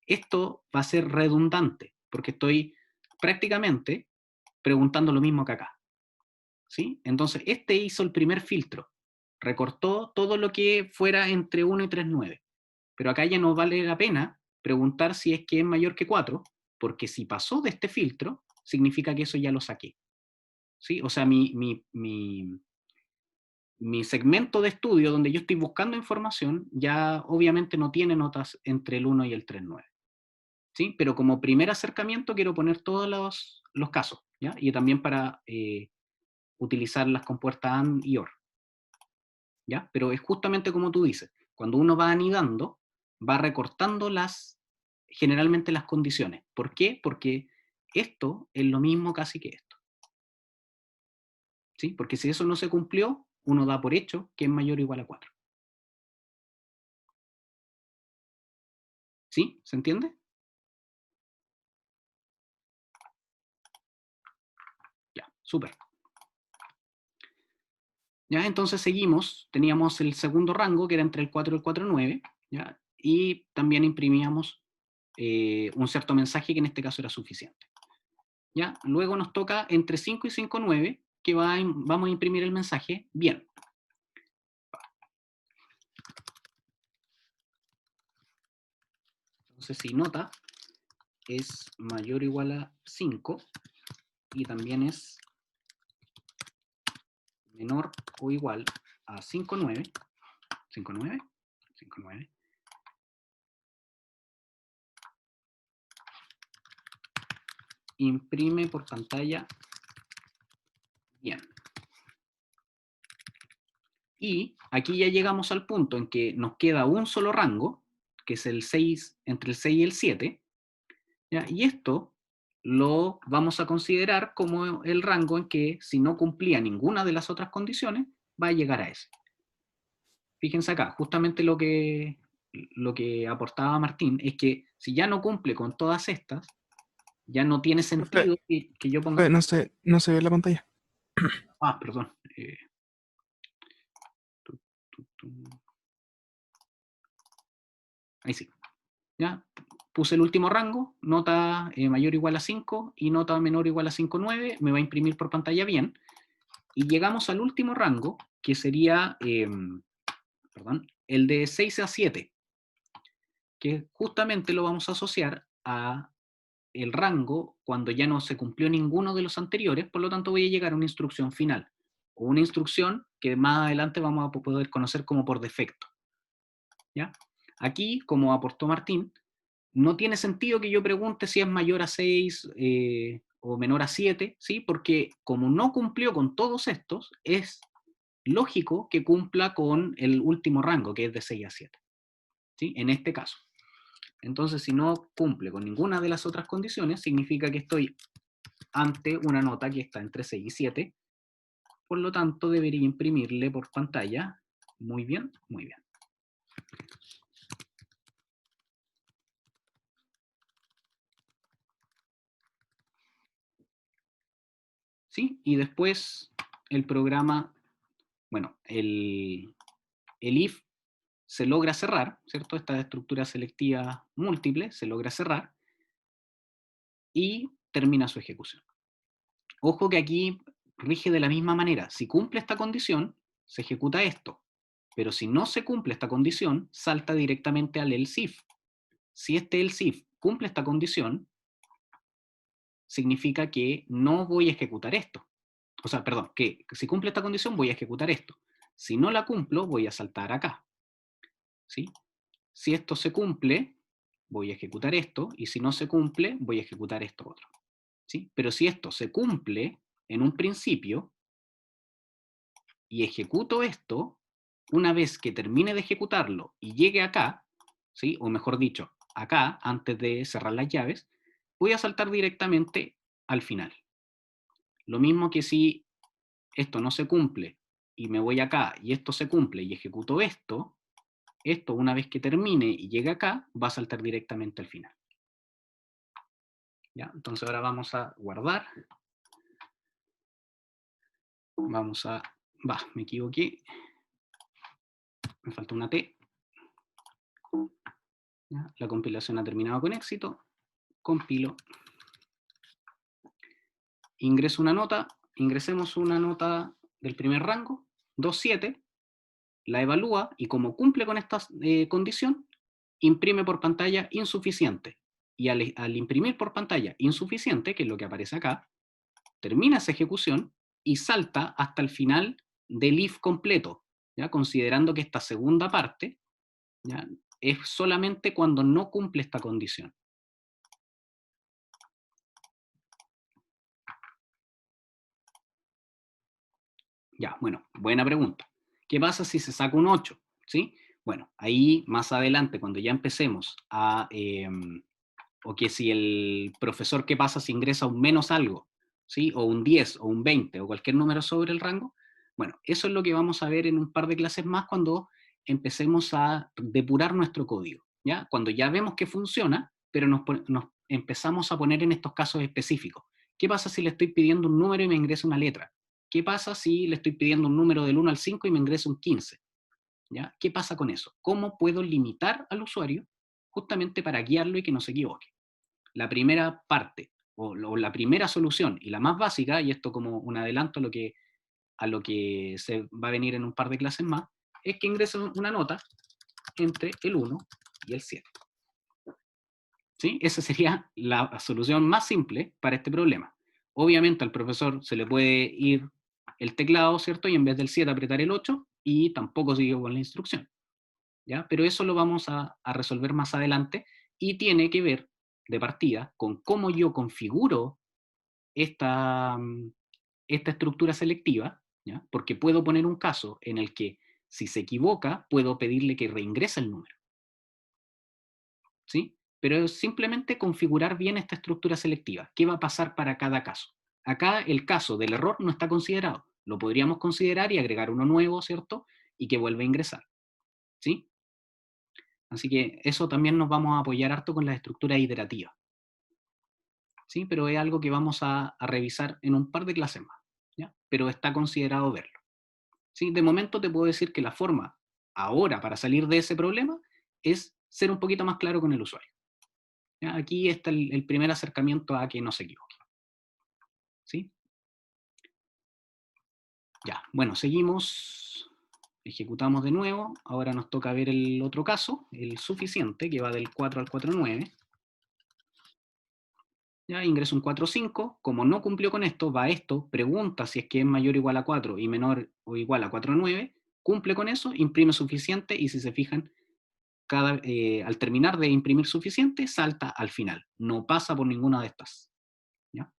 esto va a ser redundante, porque estoy prácticamente preguntando lo mismo que acá, ¿sí? Entonces este hizo el primer filtro, recortó todo lo que fuera entre 1 y 3,9, pero acá ya no vale la pena preguntar si es que es mayor que 4, porque si pasó de este filtro, significa que eso ya lo saqué, ¿sí? O sea, mi segmento de estudio donde yo estoy buscando información ya obviamente no tiene notas entre el 1 y el 3,9, ¿sí? Pero como primer acercamiento quiero poner todos los casos, ¿ya? Y también para utilizar las compuertas AND y OR, ¿ya? Pero es justamente como tú dices, cuando uno va anidando, va recortando generalmente las condiciones. ¿Por qué? Porque esto es lo mismo casi que esto, ¿sí? Porque si eso no se cumplió, uno da por hecho que es mayor o igual a 4. ¿Sí? ¿Se entiende? Ya, súper. ¿Ya? Entonces seguimos, teníamos el segundo rango, que era entre el 4 y el 4,9, ¿ya? Y también imprimíamos un cierto mensaje que en este caso era suficiente. ¿Ya? Luego nos toca entre 5 y 5,9, que vamos a imprimir el mensaje bien. Entonces si nota es mayor o igual a 5 y también es menor o igual a 5,9, 5,9, 5,9, imprime por pantalla bien. Y aquí ya llegamos al punto en que nos queda un solo rango, que es el 6, entre el 6 y el 7, ¿ya? Y esto lo vamos a considerar como el rango en que, si no cumplía ninguna de las otras condiciones, va a llegar a ese. Fíjense acá, justamente lo que aportaba Martín es que si ya no cumple con todas estas, ya no tiene Profe, sentido que yo ponga... profe, no se ve la pantalla. Ah, perdón. Ahí sí. ¿Ya? Puse el último rango, nota mayor o igual a 5 y nota menor o igual a 5,9, me va a imprimir por pantalla bien. Y llegamos al último rango, que sería el de 6 a 7, que justamente lo vamos a asociar a el rango cuando ya no se cumplió ninguno de los anteriores, por lo tanto voy a llegar a una instrucción final, o una instrucción que más adelante vamos a poder conocer como por defecto. ¿Ya? Aquí, como aportó Martín, no tiene sentido que yo pregunte si es mayor a 6 o menor a 7, ¿sí? Porque como no cumplió con todos estos, es lógico que cumpla con el último rango, que es de 6 a 7, ¿sí? En este caso. Entonces, si no cumple con ninguna de las otras condiciones, significa que estoy ante una nota que está entre 6 y 7, por lo tanto debería imprimirle por pantalla. Muy bien, muy bien. ¿Sí? Y después el programa, bueno, el if se logra cerrar, ¿cierto? Esta estructura selectiva múltiple se logra cerrar y termina su ejecución. Ojo que aquí rige de la misma manera. Si cumple esta condición, se ejecuta esto. Pero si no se cumple esta condición, salta directamente al else if. Si este else if cumple esta condición, significa que no voy a ejecutar esto. O sea, perdón, que si cumple esta condición voy a ejecutar esto. Si no la cumplo, voy a saltar acá. ¿Sí? Si esto se cumple, voy a ejecutar esto, y si no se cumple, voy a ejecutar esto otro. ¿Sí? Pero si esto se cumple en un principio, y ejecuto esto, una vez que termine de ejecutarlo y llegue acá, ¿sí? O mejor dicho, acá, antes de cerrar las llaves, voy a saltar directamente al final. Lo mismo que si esto no se cumple y me voy acá y esto se cumple y ejecuto esto, esto una vez que termine y llegue acá, va a saltar directamente al final. ¿Ya? Entonces ahora vamos a guardar. Vamos a... me equivoqué. Me falta una T. ¿Ya? La compilación ha terminado con éxito. Compilo. Ingreso una nota. Ingresemos una nota del primer rango, 2.7. La evalúa y como cumple con esta condición, imprime por pantalla insuficiente. Y al imprimir por pantalla insuficiente, que es lo que aparece acá, termina esa ejecución y salta hasta el final del if completo, ¿ya? Considerando que esta segunda parte, ¿ya?, es solamente cuando no cumple esta condición. Ya, bueno, buena pregunta. ¿Qué pasa si se saca un 8? ¿Sí? Bueno, ahí más adelante, cuando ya empecemos a... o que si el profesor, ¿qué pasa si ingresa un menos algo? ¿Sí? O un 10, o un 20, o cualquier número sobre el rango. Bueno, eso es lo que vamos a ver en un par de clases más cuando empecemos a depurar nuestro código, ¿ya? Cuando ya vemos que funciona, pero nos empezamos a poner en estos casos específicos. ¿Qué pasa si le estoy pidiendo un número y me ingresa una letra? ¿Qué pasa si le estoy pidiendo un número del 1 al 5 y me ingresa un 15? ¿Ya? ¿Qué pasa con eso? ¿Cómo puedo limitar al usuario justamente para guiarlo y que no se equivoque? La primera parte, o la primera solución, y la más básica, y esto como un adelanto a lo que se va a venir en un par de clases más, es que ingrese una nota entre el 1 y el 7. ¿Sí? Esa sería la solución más simple para este problema. Obviamente al profesor se le puede ir el teclado, ¿cierto? Y en vez del 7 apretar el 8, y tampoco sigue con la instrucción, ¿ya? Pero eso lo vamos a resolver más adelante, y tiene que ver de partida con cómo yo configuro esta estructura selectiva, ¿ya? Porque puedo poner un caso en el que si se equivoca, puedo pedirle que reingrese el número, ¿sí? Pero es simplemente configurar bien esta estructura selectiva. ¿Qué va a pasar para cada caso? Acá el caso del error no está considerado. Lo podríamos considerar y agregar uno nuevo, ¿cierto? Y que vuelva a ingresar, ¿sí? Así que eso también nos vamos a apoyar harto con las estructuras iterativas, ¿sí? Pero es algo que vamos a revisar en un par de clases más, ¿ya? Pero está considerado verlo, ¿sí? De momento te puedo decir que la forma ahora para salir de ese problema es ser un poquito más claro con el usuario, ¿ya? Aquí está el primer acercamiento a que no se equivoque, ¿sí? Ya, bueno, seguimos, ejecutamos de nuevo, ahora nos toca ver el otro caso, el suficiente, que va del 4 al 4.9. Ya, ingreso un 4.5, como no cumplió con esto, va a esto, pregunta si es que es mayor o igual a 4 y menor o igual a 4.9, cumple con eso, imprime suficiente, y si se fijan, al terminar de imprimir suficiente, salta al final, no pasa por ninguna de estas, ¿ya?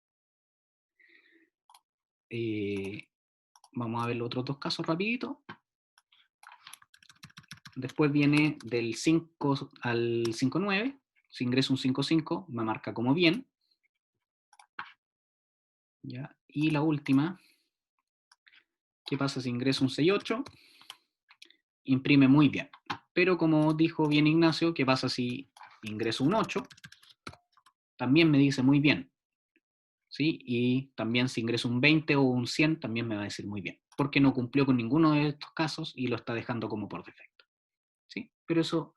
Vamos a ver los otros dos casos rapidito. Después viene del 5 al 5.9, si ingreso un 5.5, me marca como bien, ¿ya? Y la última, ¿qué pasa si ingreso un 6.8? Imprime muy bien. Pero como dijo bien Ignacio, ¿qué pasa si ingreso un 8? También me dice muy bien, ¿sí? Y también si ingreso un 20 o un 100, también me va a decir muy bien, porque no cumplió con ninguno de estos casos y lo está dejando como por defecto, ¿sí? Pero eso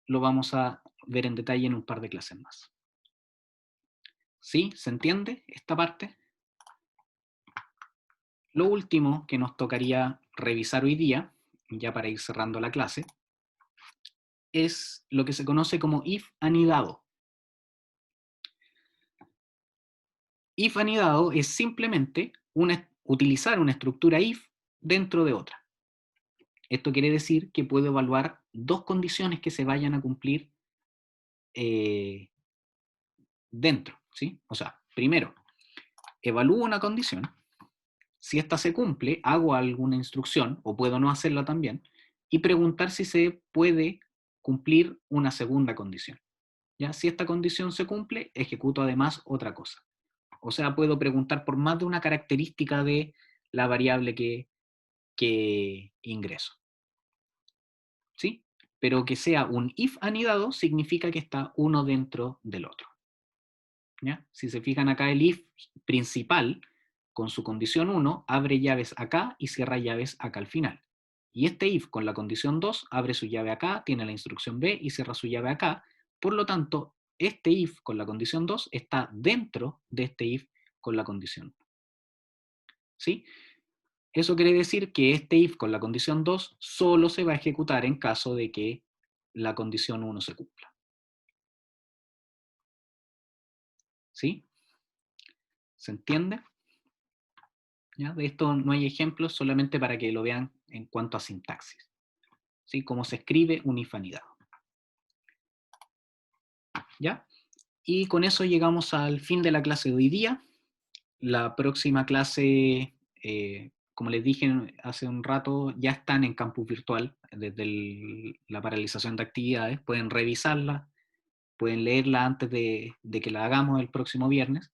lo vamos a ver en detalle en un par de clases más. ¿Sí? ¿Se entiende esta parte? Lo último que nos tocaría revisar hoy día, ya para ir cerrando la clase, es lo que se conoce como if anidado. If anidado es simplemente utilizar una estructura if dentro de otra. Esto quiere decir que puedo evaluar dos condiciones que se vayan a cumplir dentro, ¿sí? O sea, primero, evalúo una condición, si esta se cumple, hago alguna instrucción, o puedo no hacerla también, y preguntar si se puede cumplir una segunda condición. ¿Ya? Si esta condición se cumple, ejecuto además otra cosa. O sea, puedo preguntar por más de una característica de la variable que ingreso. ¿Sí? Pero que sea un if anidado significa que está uno dentro del otro. ¿Ya? Si se fijan acá, el if principal, con su condición 1, abre llaves acá y cierra llaves acá al final. Y este if con la condición 2 abre su llave acá, tiene la instrucción B y cierra su llave acá. Por lo tanto, este if con la condición 2 está dentro de este if con la condición 1. ¿Sí? Eso quiere decir que este if con la condición 2 solo se va a ejecutar en caso de que la condición 1 se cumpla. ¿Sí? ¿Se entiende? ¿Ya? De esto no hay ejemplos, solamente para que lo vean en cuanto a sintaxis. ¿Sí? Cómo se escribe un if anidado. ¿Ya? Y con eso llegamos al fin de la clase de hoy día. La próxima clase, como les dije hace un rato, ya están en campus virtual desde la paralización de actividades. Pueden revisarla, pueden leerla antes de que la hagamos el próximo viernes.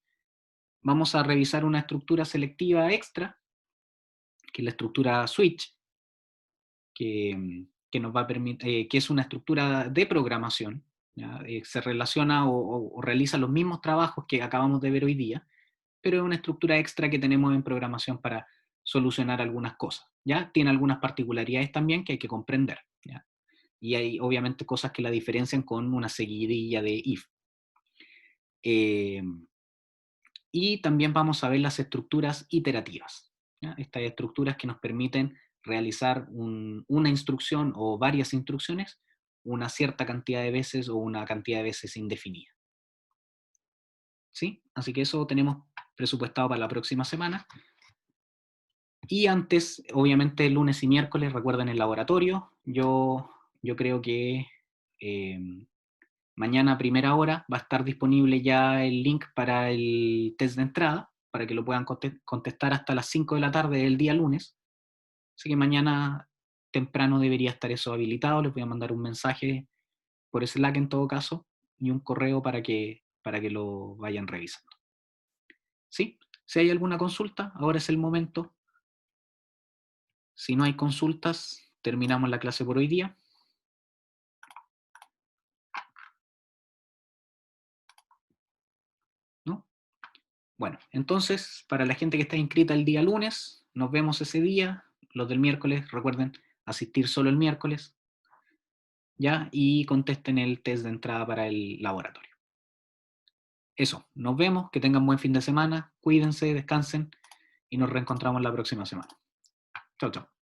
Vamos a revisar una estructura selectiva extra, que es la estructura switch, que nos va a permitir, que es una estructura de programación, ¿ya? Se relaciona o realiza los mismos trabajos que acabamos de ver hoy día, pero es una estructura extra que tenemos en programación para solucionar algunas cosas, ¿ya? Tiene algunas particularidades también que hay que comprender, ¿ya? Y hay obviamente cosas que la diferencian con una seguidilla de if. Y también vamos a ver las estructuras iterativas, ¿ya? Estas estructuras que nos permiten realizar una instrucción o varias instrucciones una cierta cantidad de veces o una cantidad de veces indefinida. ¿Sí? Así que eso tenemos presupuestado para la próxima semana. Y antes, obviamente, lunes y miércoles, recuerden el laboratorio. Yo creo que mañana a primera hora va a estar disponible ya el link para el test de entrada, para que lo puedan contestar hasta las 5 de la tarde del día lunes. Así que mañana temprano debería estar eso habilitado. Les voy a mandar un mensaje por Slack en todo caso y un correo para que lo vayan revisando. ¿Sí? Si hay alguna consulta, ahora es el momento. Si no hay consultas, terminamos la clase por hoy día. ¿No? Bueno, entonces, para la gente que está inscrita el día lunes, nos vemos ese día. Los del miércoles, recuerden asistir solo el miércoles, ¿ya? Y contesten el test de entrada para el laboratorio. Eso, nos vemos, que tengan buen fin de semana, cuídense, descansen y nos reencontramos la próxima semana. Chao, chao.